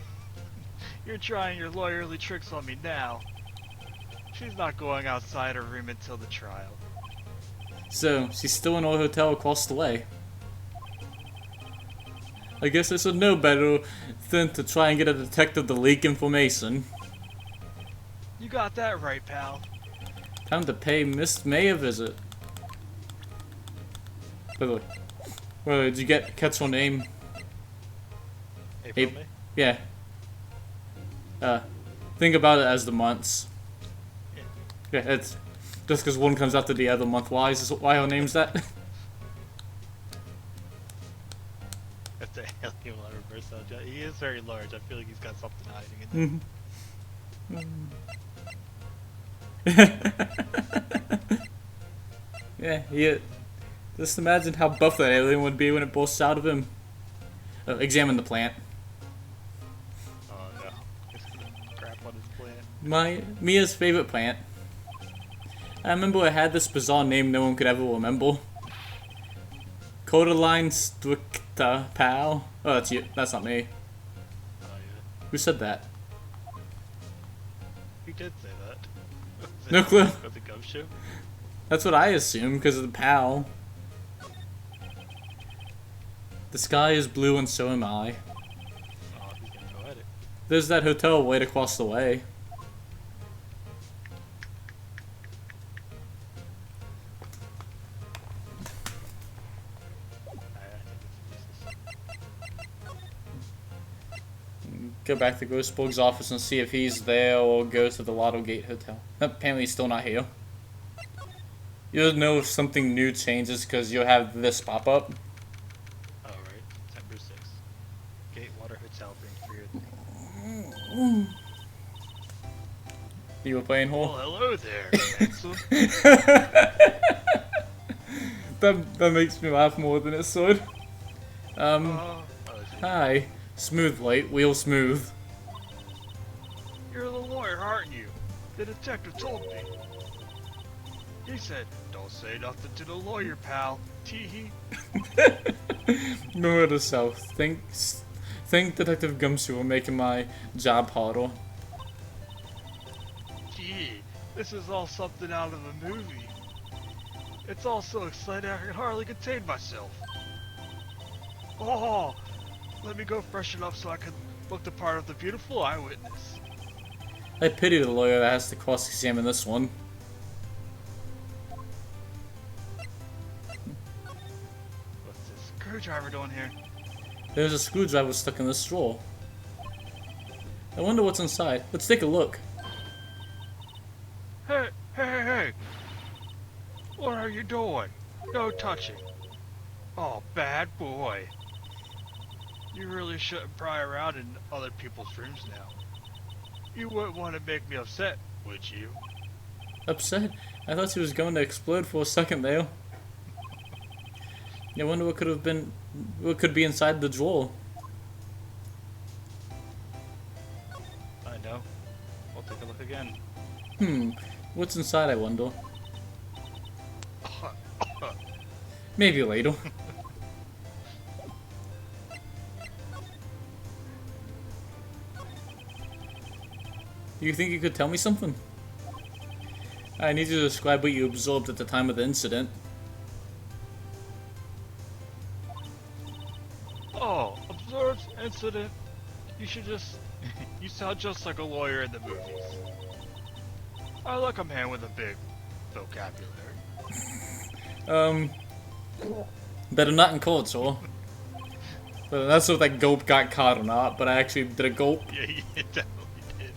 You're trying your lawyerly tricks on me now. She's not going outside her room until the trial. So, she's still in our hotel across the way. I guess I should know better than to try and get a detective to leak information. You got that right, pal. Time to pay Miss May a visit. By the way, well, did you catch her name? April May? Yeah. Think about it as the months. Yeah, it's just because one comes after the other month. Why her name's that? If the alien will reverse out, he is very large. I feel like he's got something hiding in there. Yeah. Just imagine how buff that alien would be when it bursts out of him. Examine the plant. Oh no. He's gonna crap on his plant. Mia's favorite plant. I remember it had this bizarre name no one could ever remember. Cordyline stricta pal. Oh, that's you. That's not me. Oh yeah. Who said that? He did say that. No clue. Was it Gumshoe? That's what I assume because of the pal. The sky is blue and so am I. Oh, he's gonna go at it. There's that hotel right across the way. Go back to Ghostbug's office and see if he's there, or go to the Lotto Gate Hotel. Apparently he's still not here. You'll know if something new changes because you'll have this pop up. Oh, right. September 6th. Gatewater Hotel room 303. You were playing Well, Hole? hello there, handsome. That makes me laugh more than it should. Gee. Hi. Smooth light, wheel smooth. You're the lawyer, aren't you? The detective told me. He said, don't say nothing to the lawyer, pal. Tee-hee. Remember to self. Think Detective Gumshoe will make my job harder. Gee, this is all something out of a movie. It's all so exciting I can hardly contain myself. Oh, let me go freshen up so I can look the part of the beautiful eyewitness. I pity the lawyer that has to cross-examine this one. What's this screwdriver doing here? There's a screwdriver stuck in this drawer. I wonder what's inside. Let's take a look. Hey! What are you doing? No touching. Oh, bad boy. You really shouldn't pry around in other people's rooms now. You wouldn't want to make me upset, would you? Upset? I thought she was going to explode for a second there. I wonder what could be inside the drawer. I know. We'll take a look again. What's inside, I wonder? Maybe later. Do you think you could tell me something? I need you to describe what you observed at the time of the incident. Oh, observed incident. You you sound just like a lawyer in the movies. I like a man with a big vocabulary. Better not in court, so. But that's if that gulp got caught or not, but I actually did a gulp. Yeah, you definitely did.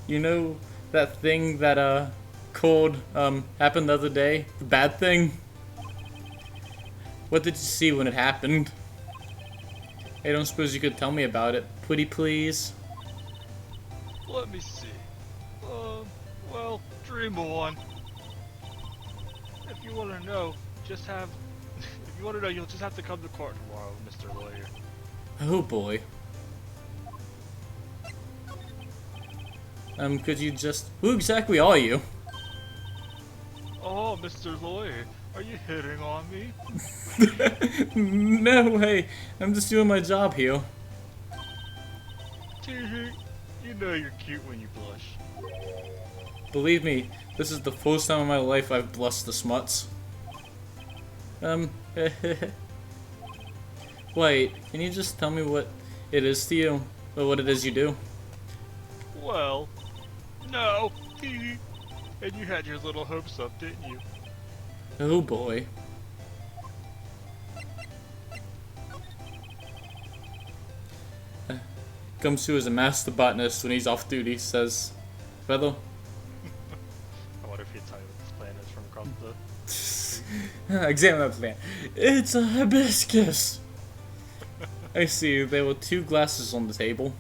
You know that thing that, happened the other day? The bad thing? What did you see when it happened? I don't suppose you could tell me about it, pretty please? Let me see. Well, dream on. If you want to know, just have... if you want to know, you'll just have to come to court tomorrow, Mr. Lawyer. Oh boy. Could you just... Who exactly are you? Oh, Mr. Lawyer, are you hitting on me? No way. I'm just doing my job here. Tee-hee. You know you're cute when you blush. Believe me, this is the first time in my life I've blushed this much. Wait, can you just tell me what it is to you? Or what it is you do? Well, no. Tee-hee. And you had your little hopes up, didn't you? Oh boy. Comes to as a master botanist when he's off duty, says, Feather. I wonder if you tell me what this plant is from across the... Examine that plant. It's a hibiscus! I see, there were 2 glasses on the table.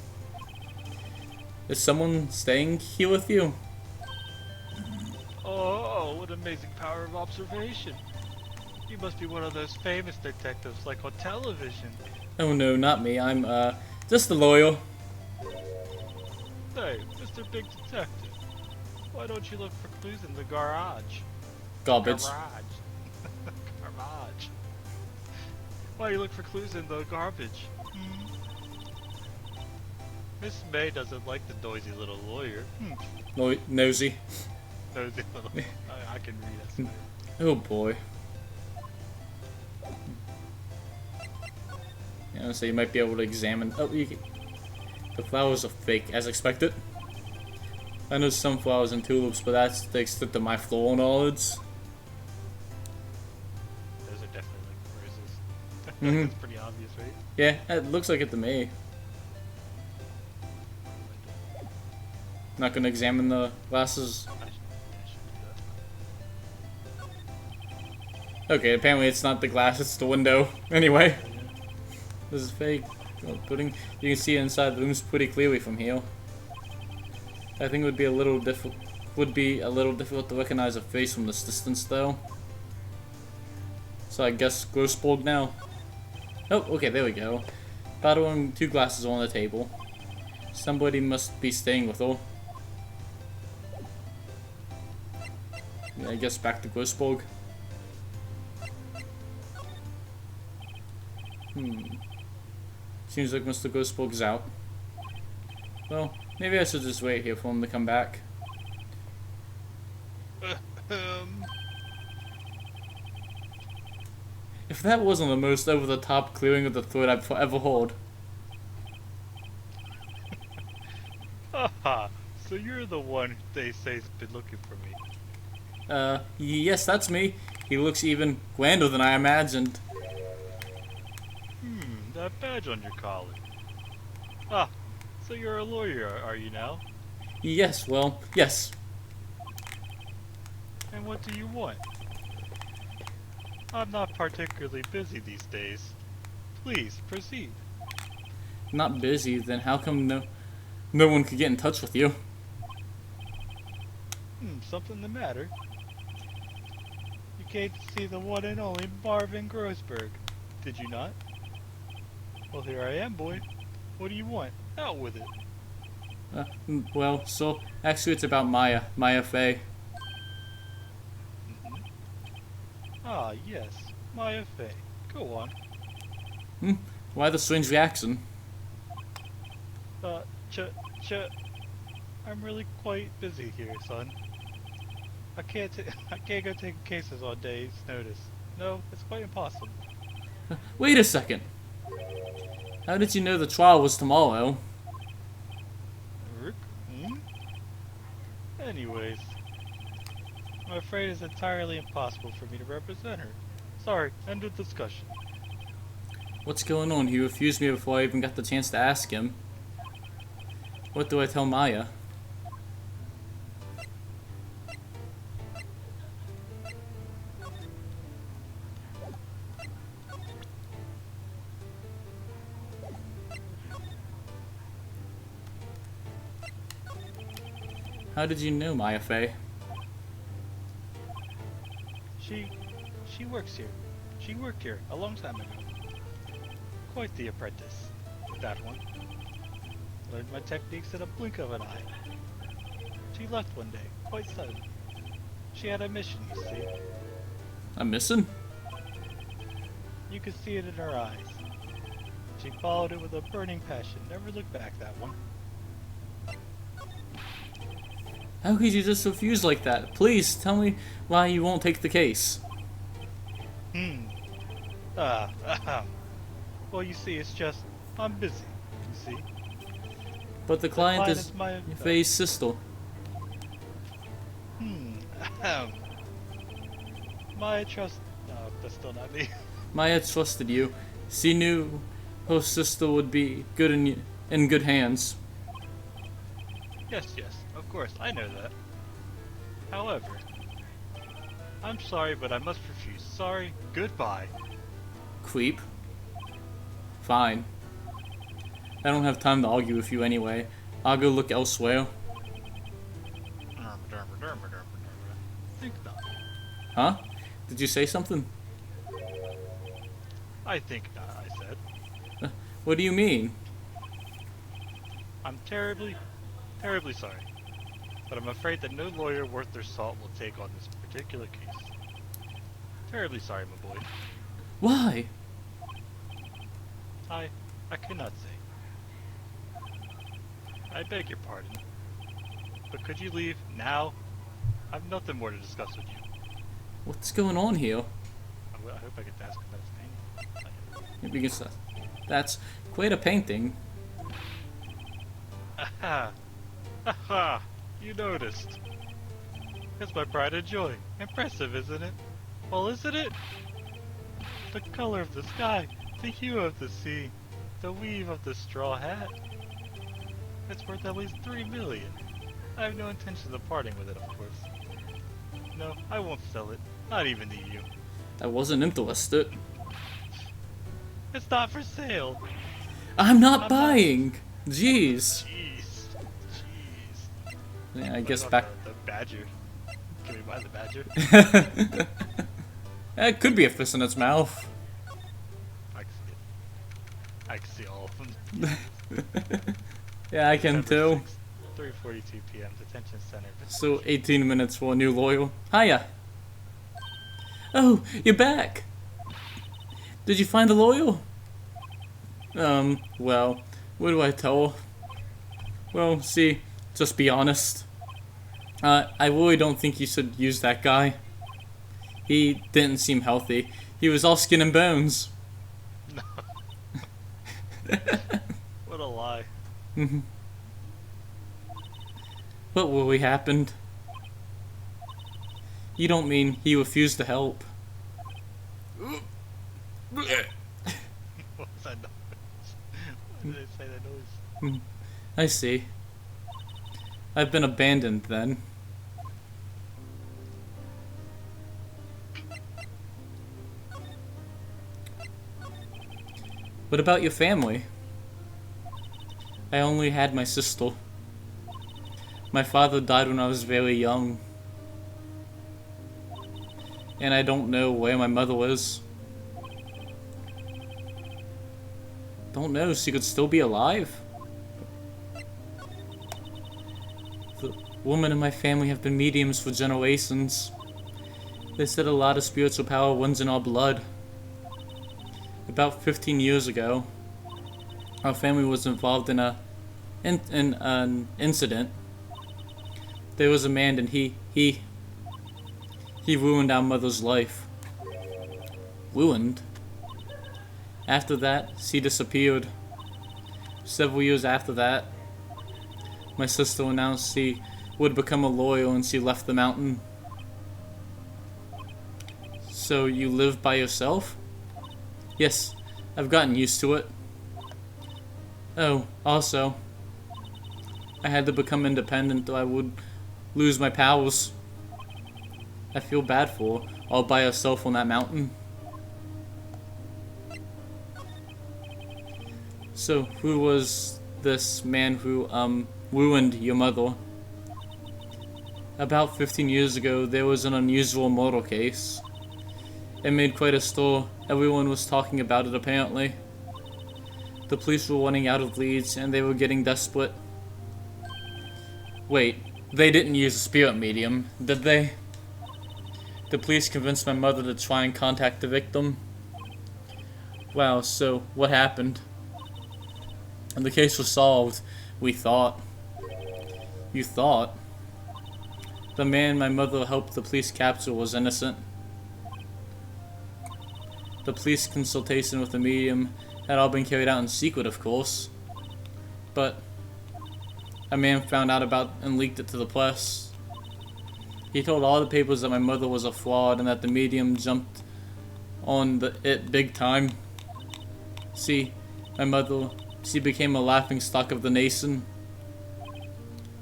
Is someone staying here with you? Oh, what amazing power of observation. You must be one of those famous detectives like on television. Oh no, not me. I'm, just a lawyer. Hey, Mr. Big Detective. Why don't you look for clues in the garage? Garbage. Garbage. Why you look for clues in the garbage? Miss May doesn't like the noisy little lawyer. Nosy. Nosy little... I can read it. Oh boy. Yeah, so you might be able to examine... Oh, you can... The flowers are fake, as expected. I know some flowers and tulips, but that's the extent of my floral knowledge. Those are definitely like roses. Mhm. That's pretty obvious, right? Yeah, it looks like it to me. Not gonna examine the glasses. I should do that. Okay, apparently it's not the glass, it's the window. Anyway. This is fake. Oh, you can see inside the rooms pretty clearly from here. I think it would be a little difficult to recognize a face from this distance, though. So I guess Grossborg now. Oh, okay, there we go. Bottle and 2 glasses on the table. Somebody must be staying with her. Yeah, I guess back to Grossborg. Seems like Mr. Grossborg is out. Well, maybe I should just wait here for him to come back. If that wasn't the most over-the-top clearing of the throat I've ever heard. Haha, so you're the one they say's been looking for me. Yes, that's me. He looks even grander than I imagined. That badge on your collar. Ah, so you're a lawyer, are you now? Yes, well, yes. And what do you want? I'm not particularly busy these days. Please, proceed. Not busy, then how come no one could get in touch with you? Something the matter? You came to see the one and only Marvin Grossberg, did you not? Well, here I am, boy. What do you want? Out with it. Well, so, actually it's about Maya Fey. Ah, yes. Maya Fey. Go on. Why the strange reaction? I'm really quite busy here, son. I can't go taking cases on days' notice. No, it's quite impossible. Wait a second. How did you know the trial was tomorrow? Rick? Anyways, I'm afraid it's entirely impossible for me to represent her. Sorry, end of discussion. What's going on? He refused me before I even got the chance to ask him. What do I tell Maya? How did you know Maya Fey? She works here. She worked here a long time ago. Quite the apprentice, that one. Learned my techniques in a blink of an eye. She left one day, quite sudden. She had a mission, you see. I'm missing? You could see it in her eyes. She followed it with a burning passion, never looked back, that one. How could you just refuse like that? Please, tell me why you won't take the case. Well, you see, it's just, I'm busy, you see. But the client is my... Faye's sister. My trust... No, that's still not me. Maya trusted you. She knew her sister would be good in good hands. Yes, of course, I know that. However, I'm sorry, but I must refuse. Sorry, goodbye. Creep. Fine. I don't have time to argue with you anyway. I'll go look elsewhere. Think not. Huh? Did you say something? I think not, I said. What do you mean? I'm terribly sorry. But I'm afraid that no lawyer worth their salt will take on this particular case. Terribly sorry, my boy. Why? I cannot say. I beg your pardon. But could you leave now? I've nothing more to discuss with you. What's going on here? I hope I get to ask about his painting. Because that's quite a painting. Aha! Aha! You noticed. It's my pride and joy. Impressive, isn't it? Well, isn't it? The color of the sky, the hue of the sea, the weave of the straw hat. It's worth at least 3 million. I have no intention of parting with it, of course. No, I won't sell it. Not even to you. I wasn't interested. It's not for sale. I'm not buying! Jeez. Jeez. Yeah, I What guess about back... the badger. Can we buy the badger? It could be a fist in its mouth. I can see it. I can see all of them. Yeah, I can too. 3:42 p.m. Detention Center. So 18 minutes for a new lawyer. Hiya. Oh, you're back. Did you find the lawyer? Well, what do I tell her? Well, see, just be honest. I really don't think you should use that guy. He didn't seem healthy. He was all skin and bones. No. What a lie. What really happened? You don't mean he refused to help? What was that noise? Why did I say that noise? I see. I've been abandoned then. What about your family? I only had my sister. My father died when I was very young. And I don't know where my mother is. Don't know, she could still be alive. The women in my family have been mediums for generations. They said a lot of spiritual power runs in our blood. About 15 years ago, our family was involved in an incident. There was a man and he ruined our mother's life. Ruined? After that, she disappeared. Several years after that, my sister announced she would become a lawyer and she left the mountain. So you live by yourself? Yes, I've gotten used to it. Oh, also, I had to become independent or I would lose my powers. I feel bad for her, all by herself on that mountain. So, who was this man who, ruined your mother? About 15 years ago, there was an unusual murder case. It made quite a stir. Everyone was talking about it apparently. The police were running out of leads and they were getting desperate. Wait, they didn't use a spirit medium, did they? The police convinced my mother to try and contact the victim. Wow, so what happened? And the case was solved, we thought. You thought? The man my mother helped the police capture was innocent. The police consultation with the medium had all been carried out in secret, of course. But a man found out about and leaked it to the press. He told all the papers that my mother was a fraud and that the medium jumped on it big time. See, my mother, she became a laughingstock of the nation.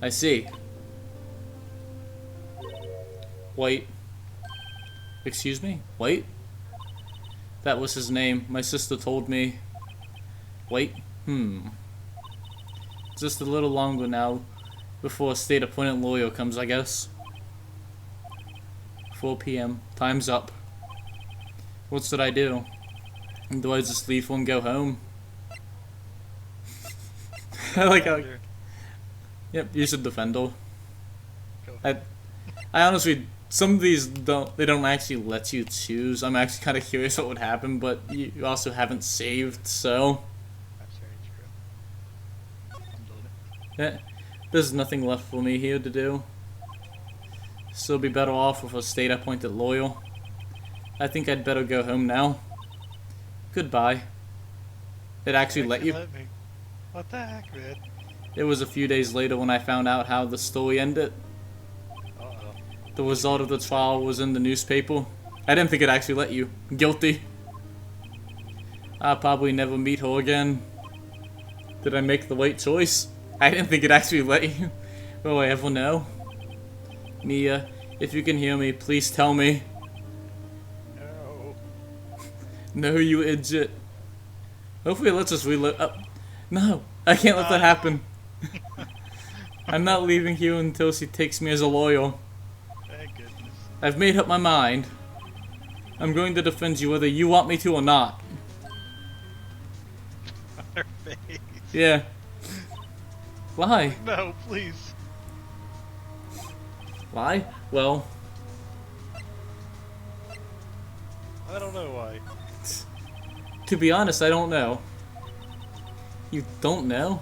I see. Wait. Excuse me? Wait? That was his name. My sister told me. Wait. Just a little longer now, before a state-appointed lawyer comes, I guess. 4 p.m. Time's up. What should I do? Do I just leave and go home? I like how... Yep, you should defend her. I honestly... Some of these don't actually let you choose. I'm actually kind of curious what would happen, but you also haven't saved, so... That's very true. I'm doing it. Yeah, there's nothing left for me here to do. Still be better off with a state-appointed lawyer. I think I'd better go home now. Goodbye. It actually let you? Let me. What the heck, man? It was a few days later when I found out how the story ended. Uh-oh. The result of the trial was in the newspaper. I didn't think it actually let you. Guilty. I'll probably never meet her again. Did I make the right choice? I didn't think it actually let you. Will I ever know? Mia, if you can hear me, please tell me. No. No, you idiot. Hopefully it lets us reload. No, I can't let that happen. I'm not leaving here until she takes me as a lawyer. Thank goodness. I've made up my mind. I'm going to defend you whether you want me to or not. Her face. Yeah. Why? No, please. Why? Well, I don't know why. to be honest, I don't know. You don't know?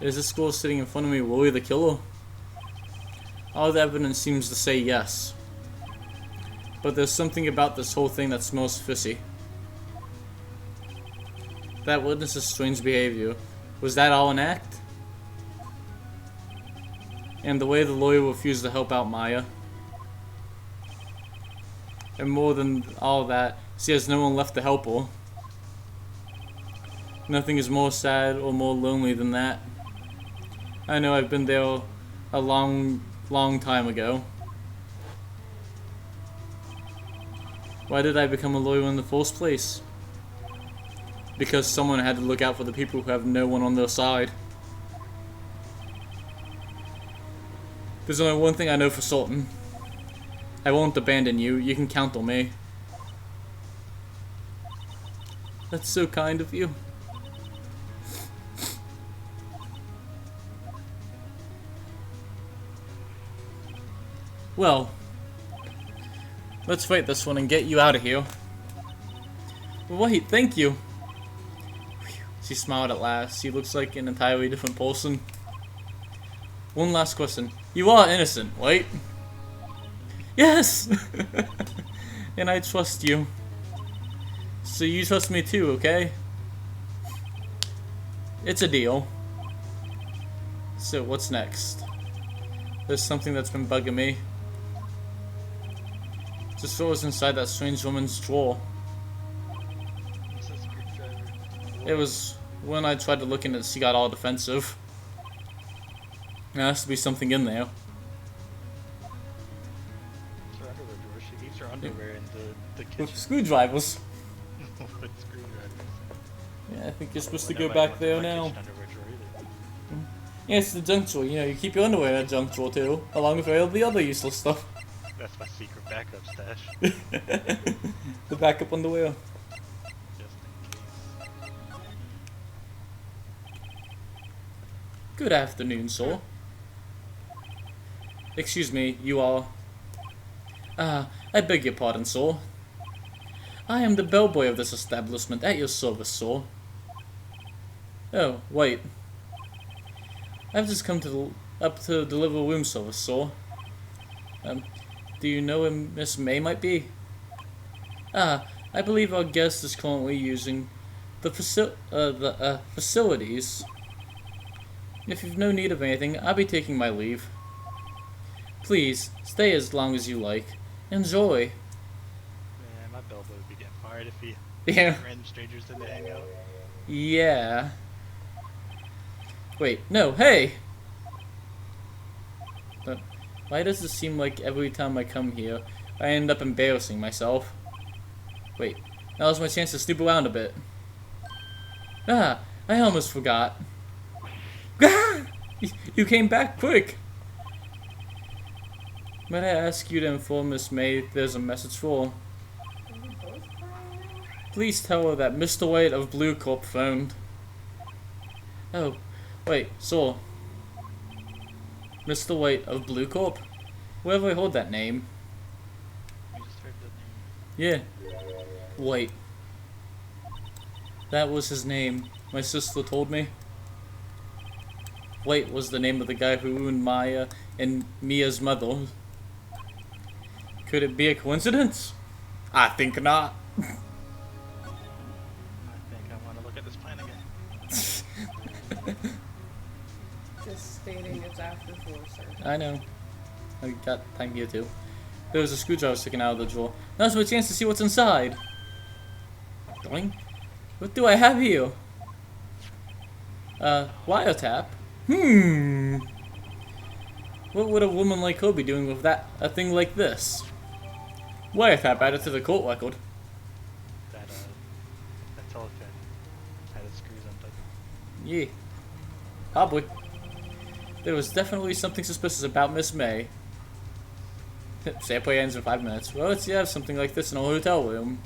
Is this girl sitting in front of me really the killer? All the evidence seems to say yes. But there's something about this whole thing that smells fishy. That witness's strange behavior. Was that all an act? And the way the lawyer refused to help out Maya. And more than all that, she has no one left to help her. Nothing is more sad or more lonely than that. I know I've been there a long time ago. Why did I become a lawyer in the first place? Because someone had to look out for the people who have no one on their side. There's only one thing I know for certain. I won't abandon you. You can count on me. That's so kind of you. Well, let's fight this one and get you out of here. Wait, thank you. She smiled at last. She looks like an entirely different person. One last question. You are innocent, right? Yes! And I trust you. So you trust me too, okay? It's a deal. So what's next? There's something that's been bugging me. Just what was inside that strange woman's drawer. It's a screwdriver. It was when I tried to look in it, she got all defensive. There has to be something in there. It's her underwear drawer. She keeps her underwear in the kitchen. With screwdrivers. With screwdrivers. Yeah, I think you're supposed to Well, go nobody back wants there my now. kitchen underwear drawer either. Yeah, it's the junk drawer. You know, you keep your underwear in a junk drawer too, along with all the other useless stuff. That's my secret backup stash. The backup underwear. Just in case. Good afternoon, sir. Excuse me, you are... I beg your pardon, sir. I am the bellboy of this establishment, at your service, sir. Oh, wait. I've just come up to deliver room service, sir. Do you know where Miss May might be? I believe our guest is currently using the facilities. If you've no need of anything, I'll be taking my leave. Please, stay as long as you like. Enjoy. Man, my bellboy would be getting fired if he Yeah. random strangers in to hang out. Yeah. Wait, no, hey! Why does it seem like every time I come here, I end up embarrassing myself? Wait, now's my chance to snoop around a bit. I almost forgot. You came back quick! Might I ask you to inform Miss May there's a message for her? Please tell her that Mr. White of Blue Corp phoned. Oh, wait, so... Mr. White of Blue Corp? Where have I heard that name? You just heard the name. Yeah. White. That was his name. My sister told me. White was the name of the guy who ruined Maya and Mia's mother. Could it be a coincidence? I think not. I think I want to look at this plan again. Just stating it's after 4, sir. I know. I got time here too. There was a screwdriver sticking out of the drawer. Now's my chance to see what's inside. Doing? What do I have here? Wiretap? What would a woman like her be doing with a thing like this? Wiretap added to the court record. That telephone had its screws undone. Yeah. Probably. There was definitely something suspicious about Miss May. Sample ends in 5 minutes. Well, let's have something like this in a hotel room.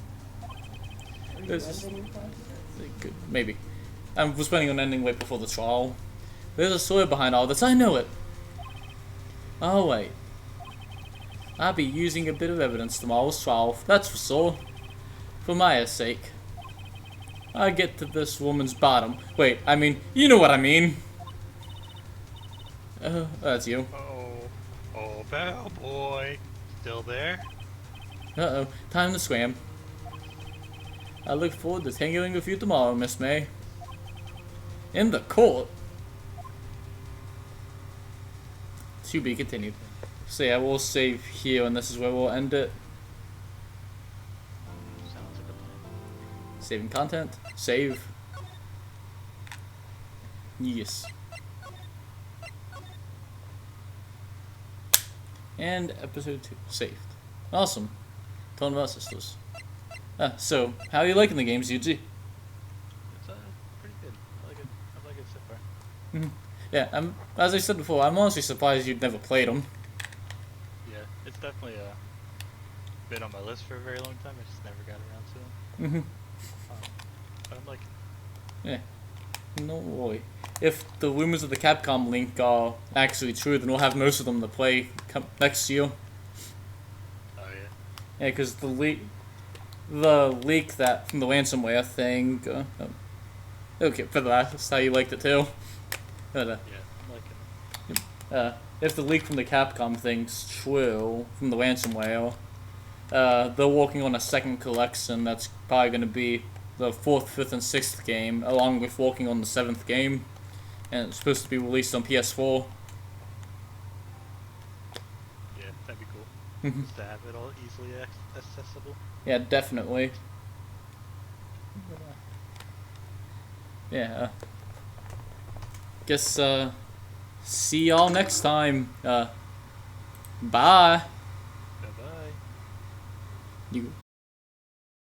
Are you There's- ending your class? Maybe. I was planning on ending right before the trial. There's a story behind all this, I know it. Oh wait. I'll be using a bit of evidence tomorrow's trial, that's for sure. For Maya's sake. I'll get to this woman's bottom. Wait, I mean, you know what I mean. That's you. Oh, bellboy. Still there? Uh-oh, time to swim. I look forward to tangling with you tomorrow, Miss May. In the court. To be continued. So yeah, we'll save here, and this is where we'll end it. Sounds like a plan. Saving content. Save. Yes. And episode 2. Saved. Awesome. Telling about sisters. So, how are you liking the games, Yjui? It's pretty good. I like it so far. Yeah, as I said before, I'm honestly surprised you'd never played them. Yeah, it's definitely been on my list for a very long time. I just never got around to them. But I'm liking it. Yeah. No worry. If the rumors of the Capcom link are actually true, then we'll have most of them to play next year. Oh yeah. Yeah, because the leak that from the ransomware thing. Okay, for that's how you liked it too. But, Yeah, I'm liking it. if the leak from the Capcom thing's true from the ransomware, they're working on a second collection that's probably going to be the 4th, 5th, and 6th game, along with working on the 7th game, and it's supposed to be released on PS4. Yeah, that'd be cool. Just to have it all easily accessible. Yeah, definitely. Yeah. Guess see y'all next time. Bye. Bye bye. You